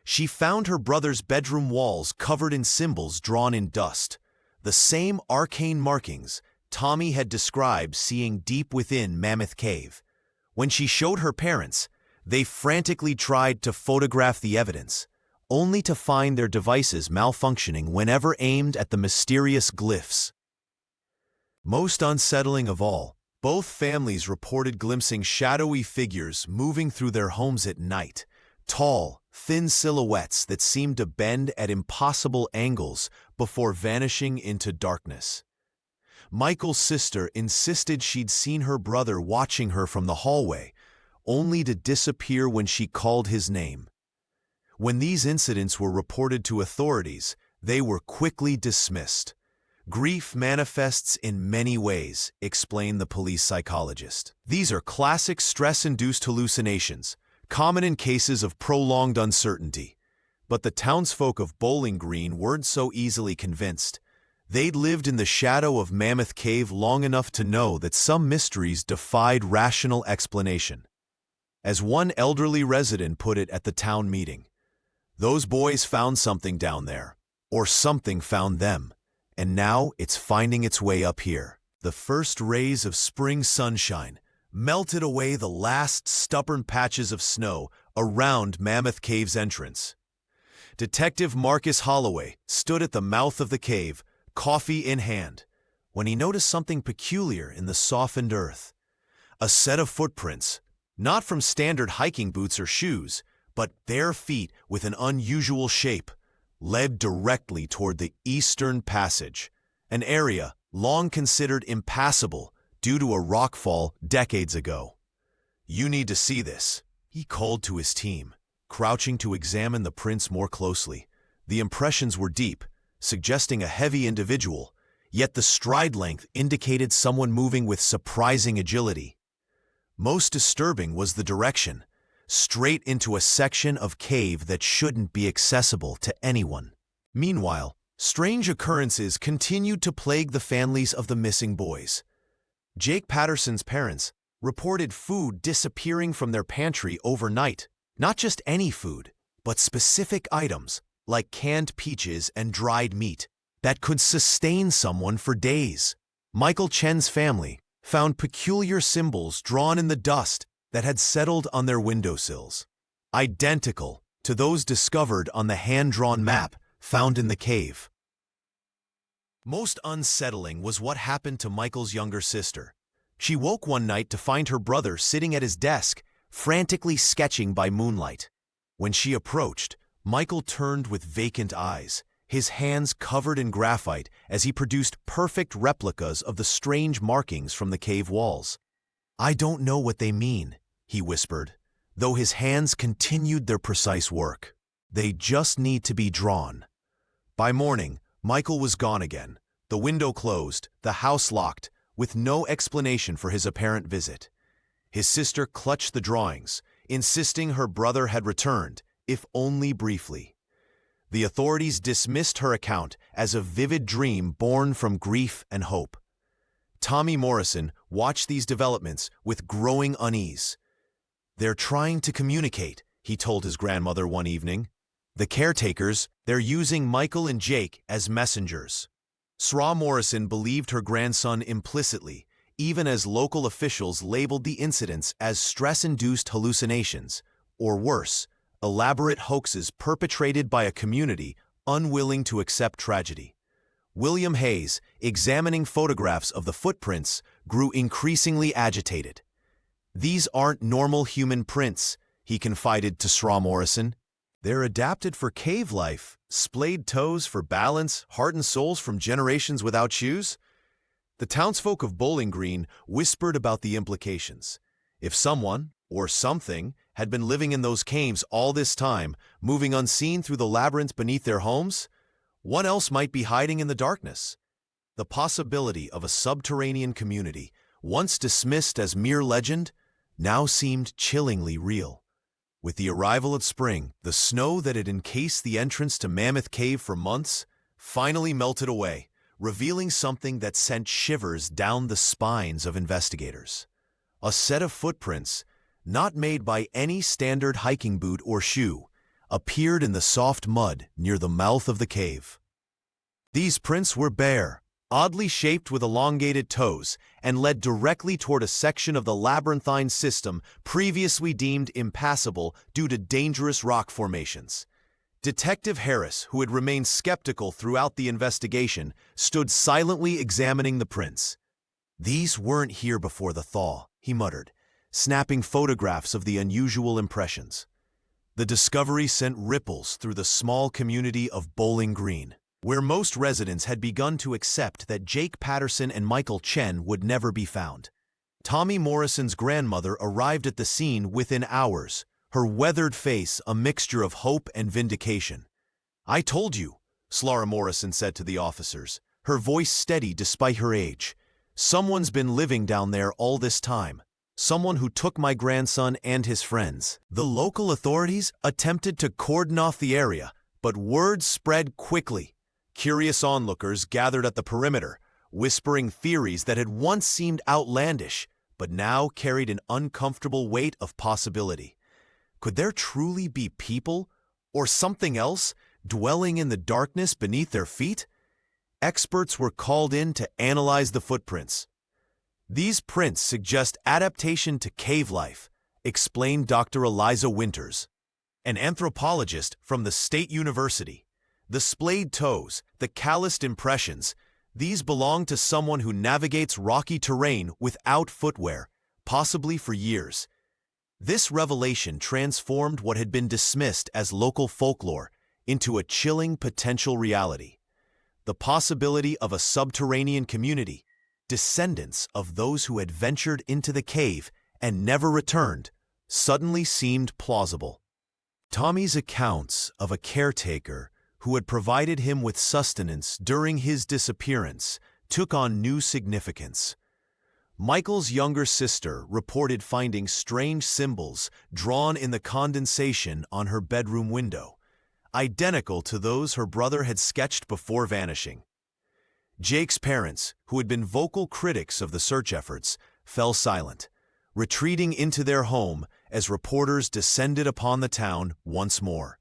She found her brother's bedroom walls covered in symbols drawn in dust, the same arcane markings Tommy had described seeing deep within Mammoth Cave. When she showed her parents, they frantically tried to photograph the evidence, only to find their devices malfunctioning whenever aimed at the mysterious glyphs. Most unsettling of all, both families reported glimpsing shadowy figures moving through their homes at night, tall, thin silhouettes that seemed to bend at impossible angles before vanishing into darkness. Michael's sister insisted she'd seen her brother watching her from the hallway, only to disappear when she called his name. When these incidents were reported to authorities, they were quickly dismissed. "Grief manifests in many ways," explained the police psychologist. "These are classic stress-induced hallucinations, common in cases of prolonged uncertainty." But the townsfolk of Bowling Green weren't so easily convinced. They'd lived in the shadow of Mammoth Cave long enough to know that some mysteries defied rational explanation. As one elderly resident put it at the town meeting, "Those boys found something down there, or something found them, and now it's finding its way up here." The first rays of spring sunshine melted away the last stubborn patches of snow around Mammoth Cave's entrance. Detective Marcus Holloway stood at the mouth of the cave, coffee in hand, when he noticed something peculiar in the softened earth. A set of footprints, not from standard hiking boots or shoes, but bare feet with an unusual shape, led directly toward the Eastern Passage, an area long considered impassable due to a rockfall decades ago. "You need to see this," he called to his team, crouching to examine the prints more closely. The impressions were deep, suggesting a heavy individual, yet the stride length indicated someone moving with surprising agility. Most disturbing was the direction, straight into a section of cave that shouldn't be accessible to anyone. Meanwhile, strange occurrences continued to plague the families of the missing boys. Jake Patterson's parents reported food disappearing from their pantry overnight. Not just any food, but specific items, like canned peaches and dried meat, that could sustain someone for days. Michael Chen's family found peculiar symbols drawn in the dust that had settled on their windowsills, identical to those discovered on the hand-drawn map found in the cave. Most unsettling was what happened to Michael's younger sister. She woke one night to find her brother sitting at his desk, frantically sketching by moonlight. When she approached, Michael turned with vacant eyes, his hands covered in graphite as he produced perfect replicas of the strange markings from the cave walls. "I don't know what they mean," he whispered, though his hands continued their precise work. "They just need to be drawn." By morning, Michael was gone again, the window closed, the house locked, with no explanation for his apparent visit. His sister clutched the drawings, insisting her brother had returned, if only briefly. The authorities dismissed her account as a vivid dream born from grief and hope. Tommy Morrison watched these developments with growing unease. "They're trying to communicate," he told his grandmother one evening. "The caretakers, they're using Michael and Jake as messengers." Sra Morrison believed her grandson implicitly, even as local officials labeled the incidents as stress-induced hallucinations, or worse, elaborate hoaxes perpetrated by a community unwilling to accept tragedy. William Hayes, examining photographs of the footprints, grew increasingly agitated. "These aren't normal human prints," he confided to Sra Morrison. "They're adapted for cave life, splayed toes for balance, heart and souls from generations without shoes." The townsfolk of Bowling Green whispered about the implications. If someone, or something, had been living in those caves all this time, moving unseen through the labyrinth beneath their homes, what else might be hiding in the darkness? The possibility of a subterranean community, once dismissed as mere legend, now seemed chillingly real. With the arrival of spring, the snow that had encased the entrance to Mammoth Cave for months finally melted away, revealing something that sent shivers down the spines of investigators. A set of footprints, not made by any standard hiking boot or shoe, appeared in the soft mud near the mouth of the cave. These prints were bare, oddly shaped with elongated toes, and led directly toward a section of the labyrinthine system previously deemed impassable due to dangerous rock formations. Detective Harris, who had remained skeptical throughout the investigation, stood silently examining the prints. "These weren't here before the thaw," he muttered, snapping photographs of the unusual impressions. The discovery sent ripples through the small community of Bowling Green, where most residents had begun to accept that Jake Patterson and Michael Chen would never be found. Tommy Morrison's grandmother arrived at the scene within hours, her weathered face a mixture of hope and vindication. "I told you," Sra Morrison said to the officers, her voice steady despite her age. "Someone's been living down there all this time. Someone who took my grandson and his friends." The local authorities attempted to cordon off the area, but word spread quickly. Curious onlookers gathered at the perimeter, whispering theories that had once seemed outlandish, but now carried an uncomfortable weight of possibility. Could there truly be people, or something else, dwelling in the darkness beneath their feet? Experts were called in to analyze the footprints. "These prints suggest adaptation to cave life," explained Dr. Eliza Winters, an anthropologist from the State University. "The splayed toes, the calloused impressions, these belong to someone who navigates rocky terrain without footwear, possibly for years." This revelation transformed what had been dismissed as local folklore into a chilling potential reality. The possibility of a subterranean community, descendants of those who had ventured into the cave and never returned, suddenly seemed plausible. Tommy's accounts of a caretaker who had provided him with sustenance during his disappearance took on new significance. Michael's younger sister reported finding strange symbols drawn in the condensation on her bedroom window, identical to those her brother had sketched before vanishing. Jake's parents, who had been vocal critics of the search efforts, fell silent, retreating into their home as reporters descended upon the town once more.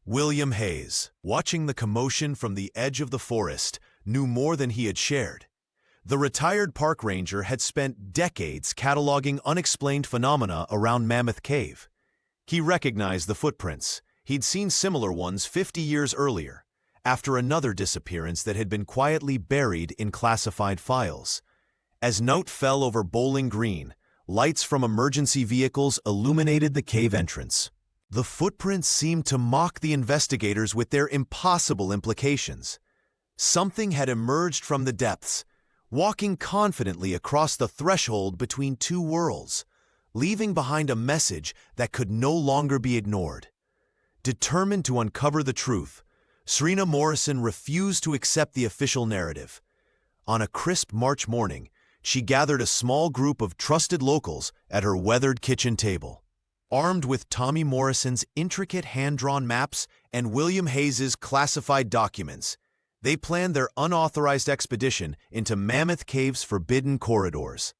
William Hayes, watching the commotion from the edge of the forest, knew more than he had shared. The retired park ranger had spent decades cataloging unexplained phenomena around Mammoth Cave. He recognized the footprints. He'd seen similar ones 50 years earlier, after another disappearance that had been quietly buried in classified files. As night fell over Bowling Green, lights from emergency vehicles illuminated the cave entrance. The footprints seemed to mock the investigators with their impossible implications. Something had emerged from the depths, walking confidently across the threshold between two worlds, leaving behind a message that could no longer be ignored. Determined to uncover the truth, Serena Morrison refused to accept the official narrative. On a crisp March morning, she gathered a small group of trusted locals at her weathered kitchen table. Armed with Tommy Morrison's intricate hand-drawn maps and William Hayes's classified documents, they planned their unauthorized expedition into Mammoth Cave's forbidden corridors.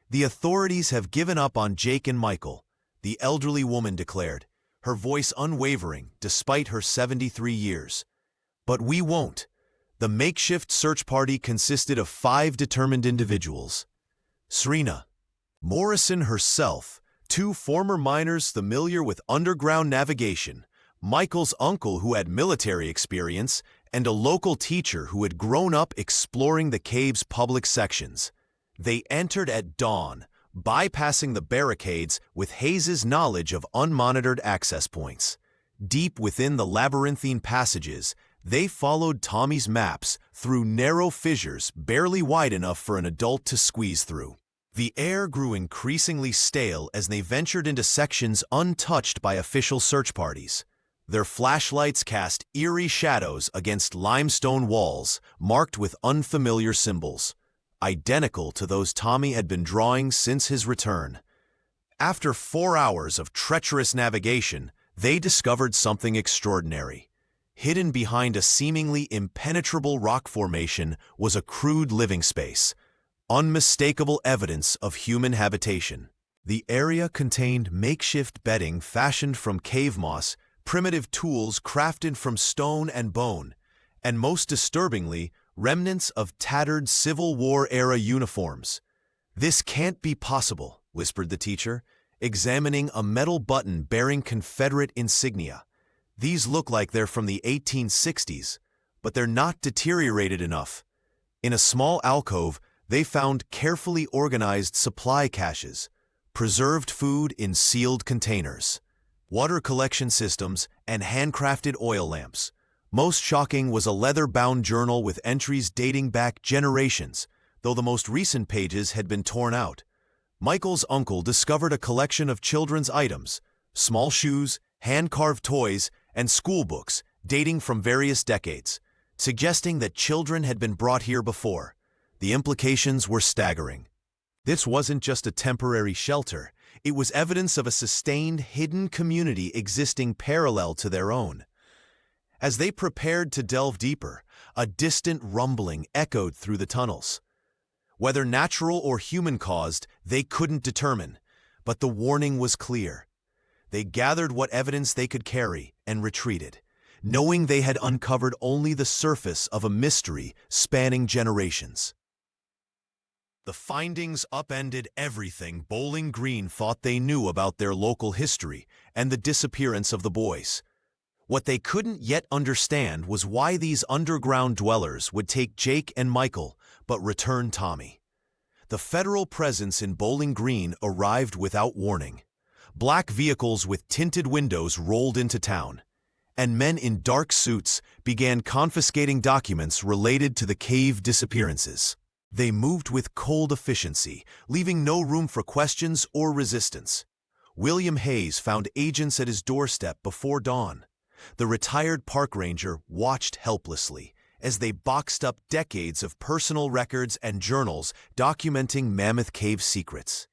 "The authorities have given up on Jake and Michael," the elderly woman declared, her voice unwavering despite her 73 years. "But we won't." The makeshift search party consisted of 5 determined individuals. Serena Morrison herself, 2 former miners familiar with underground navigation, Michael's uncle who had military experience, and a local teacher who had grown up exploring the cave's public sections. They entered at dawn, bypassing the barricades with Hayes's knowledge of unmonitored access points. Deep within the labyrinthine passages, they followed Tommy's maps through narrow fissures barely wide enough for an adult to squeeze through. The air grew increasingly stale as they ventured into sections untouched by official search parties. Their flashlights cast eerie shadows against limestone walls marked with unfamiliar symbols, identical to those Tommy had been drawing since his return. After 4 hours of treacherous navigation, they discovered something extraordinary. Hidden behind a seemingly impenetrable rock formation was a crude living space, unmistakable evidence of human habitation. The area contained makeshift bedding fashioned from cave moss, primitive tools crafted from stone and bone, and most disturbingly, remnants of tattered Civil War-era uniforms. "This can't be possible," whispered the teacher, examining a metal button bearing Confederate insignia. "These look like they're from the 1860s, but they're not deteriorated enough." In a small alcove, they found carefully organized supply caches, preserved food in sealed containers, water collection systems, and handcrafted oil lamps. Most shocking was a leather-bound journal with entries dating back generations, though the most recent pages had been torn out. Michael's uncle discovered a collection of children's items, small shoes, hand-carved toys, and school books dating from various decades, suggesting that children had been brought here before. The implications were staggering. This wasn't just a temporary shelter. It was evidence of a sustained, hidden community existing parallel to their own. As they prepared to delve deeper, a distant rumbling echoed through the tunnels. Whether natural or human-caused, they couldn't determine, but the warning was clear. They gathered what evidence they could carry and retreated, knowing they had uncovered only the surface of a mystery spanning generations. The findings upended everything Bowling Green thought they knew about their local history and the disappearance of the boys. What they couldn't yet understand was why these underground dwellers would take Jake and Michael but return Tommy. The federal presence in Bowling Green arrived without warning. Black vehicles with tinted windows rolled into town, and men in dark suits began confiscating documents related to the cave disappearances. They moved with cold efficiency, leaving no room for questions or resistance. William Hayes found agents at his doorstep before dawn. The retired park ranger watched helplessly as they boxed up decades of personal records and journals documenting Mammoth Cave secrets.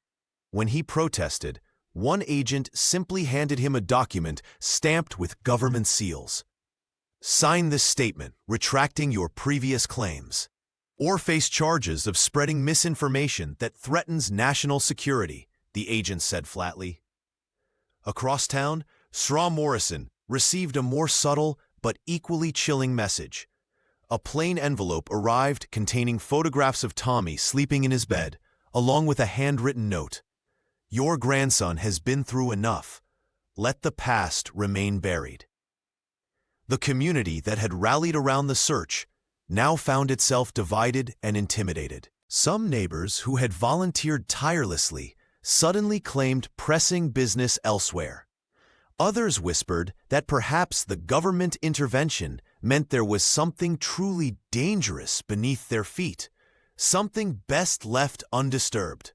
When he protested, one agent simply handed him a document stamped with government seals. "Sign this statement retracting your previous claims, or face charges of spreading misinformation that threatens national security," the agent said flatly. Across town, Serena Morrison received a more subtle but equally chilling message. A plain envelope arrived containing photographs of Tommy sleeping in his bed, along with a handwritten note. "Your grandson has been through enough. Let the past remain buried." The community that had rallied around the search now found itself divided and intimidated. Some neighbors who had volunteered tirelessly suddenly claimed pressing business elsewhere. Others whispered that perhaps the government intervention meant there was something truly dangerous beneath their feet, something best left undisturbed.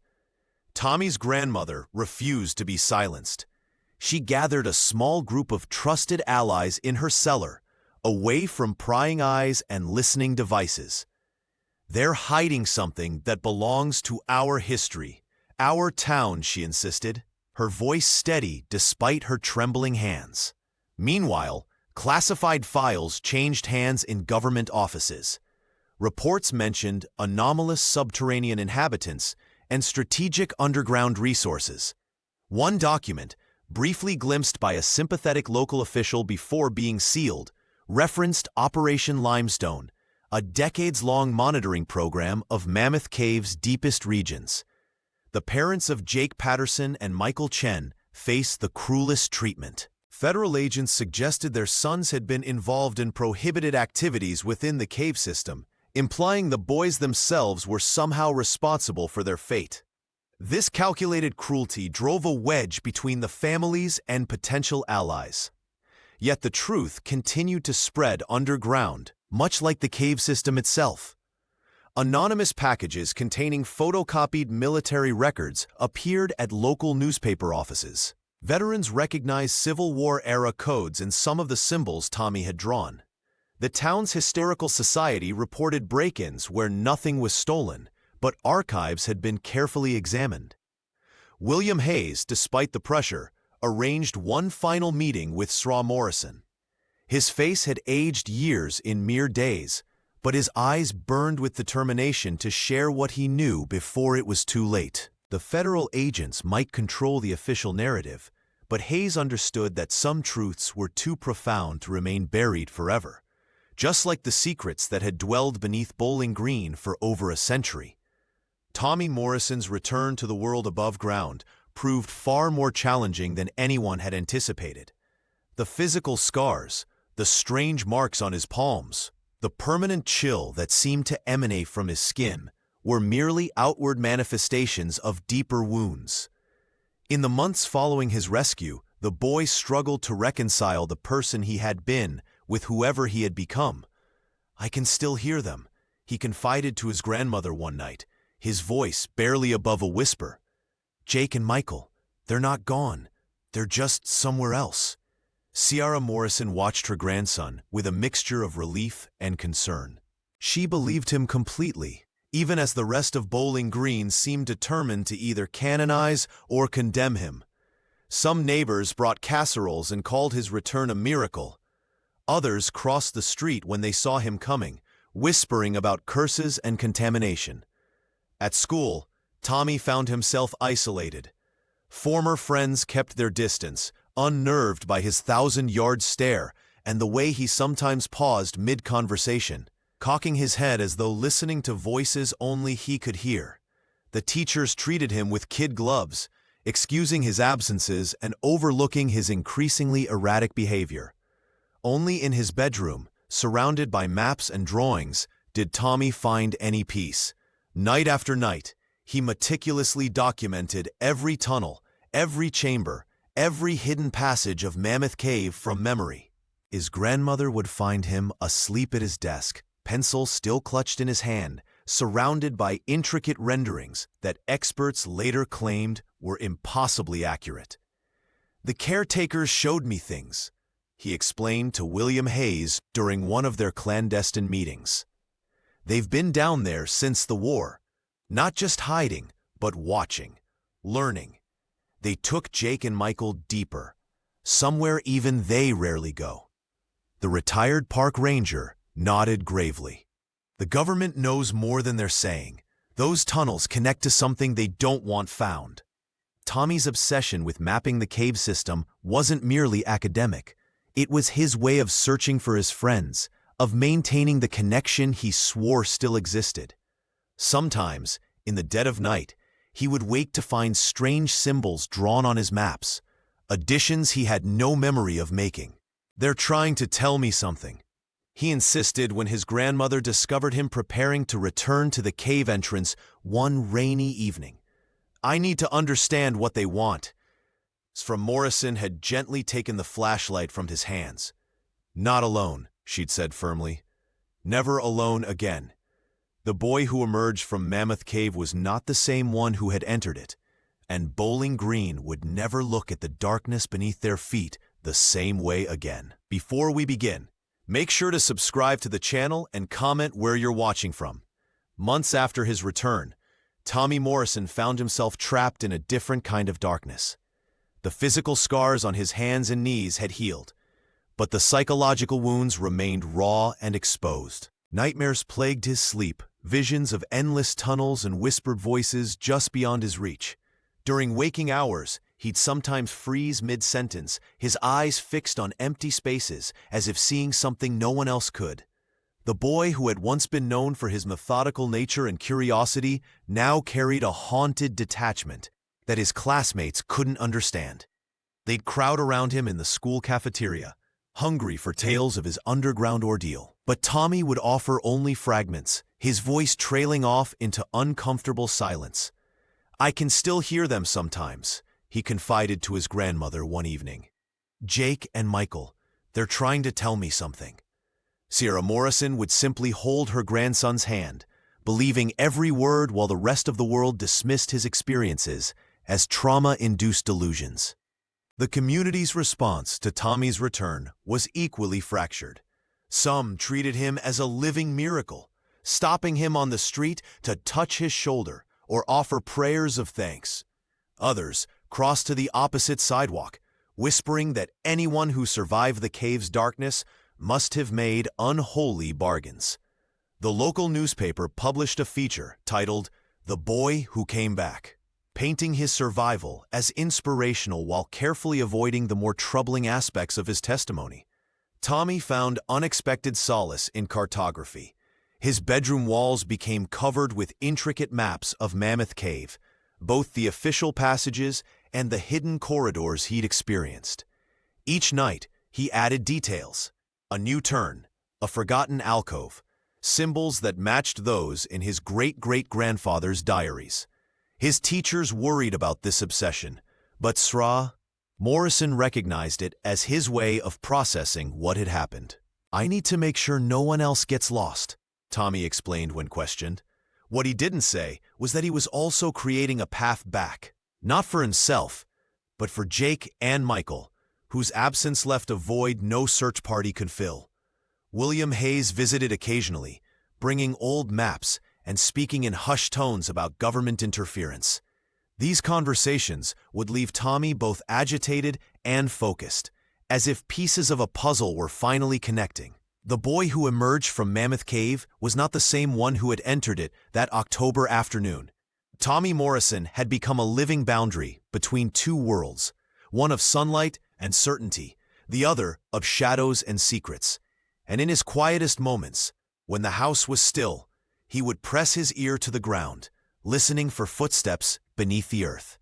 Tommy's grandmother refused to be silenced. She gathered a small group of trusted allies in her cellar, away from prying eyes and listening devices. "They're hiding something that belongs to our history, our town," she insisted, her voice steady despite her trembling hands. Meanwhile, classified files changed hands in government offices. Reports mentioned anomalous subterranean inhabitants and strategic underground resources. One document, briefly glimpsed by a sympathetic local official before being sealed, referenced Operation Limestone, a decades-long monitoring program of Mammoth Cave's deepest regions. The parents of Jake Patterson and Michael Chen faced the cruelest treatment. Federal agents suggested their sons had been involved in prohibited activities within the cave system, implying the boys themselves were somehow responsible for their fate. This calculated cruelty drove a wedge between the families and potential allies. Yet the truth continued to spread underground, much like the cave system itself. Anonymous packages containing photocopied military records appeared at local newspaper offices. Veterans recognized Civil War-era codes in some of the symbols Tommy had drawn. The town's Historical Society reported break-ins where nothing was stolen, but archives had been carefully examined. William Hayes, despite the pressure, arranged one final meeting with Sraw Morrison. His face had aged years in mere days, but his eyes burned with determination to share what he knew before it was too late. The federal agents might control the official narrative, but Hayes understood that some truths were too profound to remain buried forever, just like the secrets that had dwelled beneath Bowling Green for over a century. Tommy Morrison's return to the world above ground proved far more challenging than anyone had anticipated. The physical scars, the strange marks on his palms, the permanent chill that seemed to emanate from his skin were merely outward manifestations of deeper wounds. In the months following his rescue, the boy struggled to reconcile the person he had been with whoever he had become. "I can still hear them," he confided to his grandmother one night, his voice barely above a whisper. "Jake and Michael, they're not gone. They're just somewhere else." Ciara Morrison watched her grandson with a mixture of relief and concern. She believed him completely, even as the rest of Bowling Green seemed determined to either canonize or condemn him. Some neighbors brought casseroles and called his return a miracle. Others crossed the street when they saw him coming, whispering about curses and contamination. At school, Tommy found himself isolated. Former friends kept their distance, unnerved by his 1,000-yard stare and the way he sometimes paused mid-conversation, cocking his head as though listening to voices only he could hear. The teachers treated him with kid gloves, excusing his absences and overlooking his increasingly erratic behavior. Only in his bedroom, surrounded by maps and drawings, did Tommy find any peace. Night after night, he meticulously documented every tunnel, every chamber, every hidden passage of Mammoth Cave from memory. His grandmother would find him asleep at his desk, pencil still clutched in his hand, surrounded by intricate renderings that experts later claimed were impossibly accurate. "The caretakers showed me things," he explained to William Hayes during one of their clandestine meetings. "They've been down there since the war, not just hiding, but watching, learning. They took Jake and Michael deeper, somewhere even they rarely go." The retired park ranger nodded gravely. "The government knows more than they're saying. Those tunnels connect to something they don't want found." Tommy's obsession with mapping the cave system wasn't merely academic. It was his way of searching for his friends, of maintaining the connection he swore still existed. Sometimes, in the dead of night, he would wake to find strange symbols drawn on his maps, additions he had no memory of making. "They're trying to tell me something," he insisted when his grandmother discovered him preparing to return to the cave entrance one rainy evening. "I need to understand what they want." From Morrison had gently taken the flashlight from his hands. "Not alone," she'd said firmly. "Never alone again." The boy who emerged from Mammoth Cave was not the same one who had entered it, and Bowling Green would never look at the darkness beneath their feet the same way again. Before we begin, make sure to subscribe to the channel and comment where you're watching from. Months after his return, Tommy Morrison found himself trapped in a different kind of darkness. The physical scars on his hands and knees had healed, but the psychological wounds remained raw and exposed. Nightmares plagued his sleep, visions of endless tunnels and whispered voices just beyond his reach. During waking hours, he'd sometimes freeze mid-sentence, his eyes fixed on empty spaces, as if seeing something no one else could. The boy who had once been known for his methodical nature and curiosity now carried a haunted detachment that his classmates couldn't understand. They'd crowd around him in the school cafeteria, hungry for tales of his underground ordeal. But Tommy would offer only fragments, his voice trailing off into uncomfortable silence. "I can still hear them sometimes," he confided to his grandmother one evening. "Jake and Michael, they're trying to tell me something." Sierra Morrison would simply hold her grandson's hand, believing every word while the rest of the world dismissed his experiences as trauma-induced delusions. The community's response to Tommy's return was equally fractured. Some treated him as a living miracle, stopping him on the street to touch his shoulder or offer prayers of thanks. Others crossed to the opposite sidewalk, whispering that anyone who survived the cave's darkness must have made unholy bargains. The local newspaper published a feature titled "The Boy Who Came Back," painting his survival as inspirational while carefully avoiding the more troubling aspects of his testimony. Tommy found unexpected solace in cartography. His bedroom walls became covered with intricate maps of Mammoth Cave, both the official passages and the hidden corridors he'd experienced. Each night, he added details: a new turn, a forgotten alcove, symbols that matched those in his great-great-grandfather's diaries. His teachers worried about this obsession, but Sra. Morrison recognized it as his way of processing what had happened. "I need to make sure no one else gets lost," Tommy explained when questioned. What he didn't say was that he was also creating a path back, not for himself, but for Jake and Michael, whose absence left a void no search party could fill. William Hayes visited occasionally, bringing old maps and speaking in hushed tones about government interference. These conversations would leave Tommy both agitated and focused, as if pieces of a puzzle were finally connecting. The boy who emerged from Mammoth Cave was not the same one who had entered it that October afternoon. Tommy Morrison had become a living boundary between two worlds, one of sunlight and certainty, the other of shadows and secrets. And in his quietest moments, when the house was still, he would press his ear to the ground, listening for footsteps beneath the earth.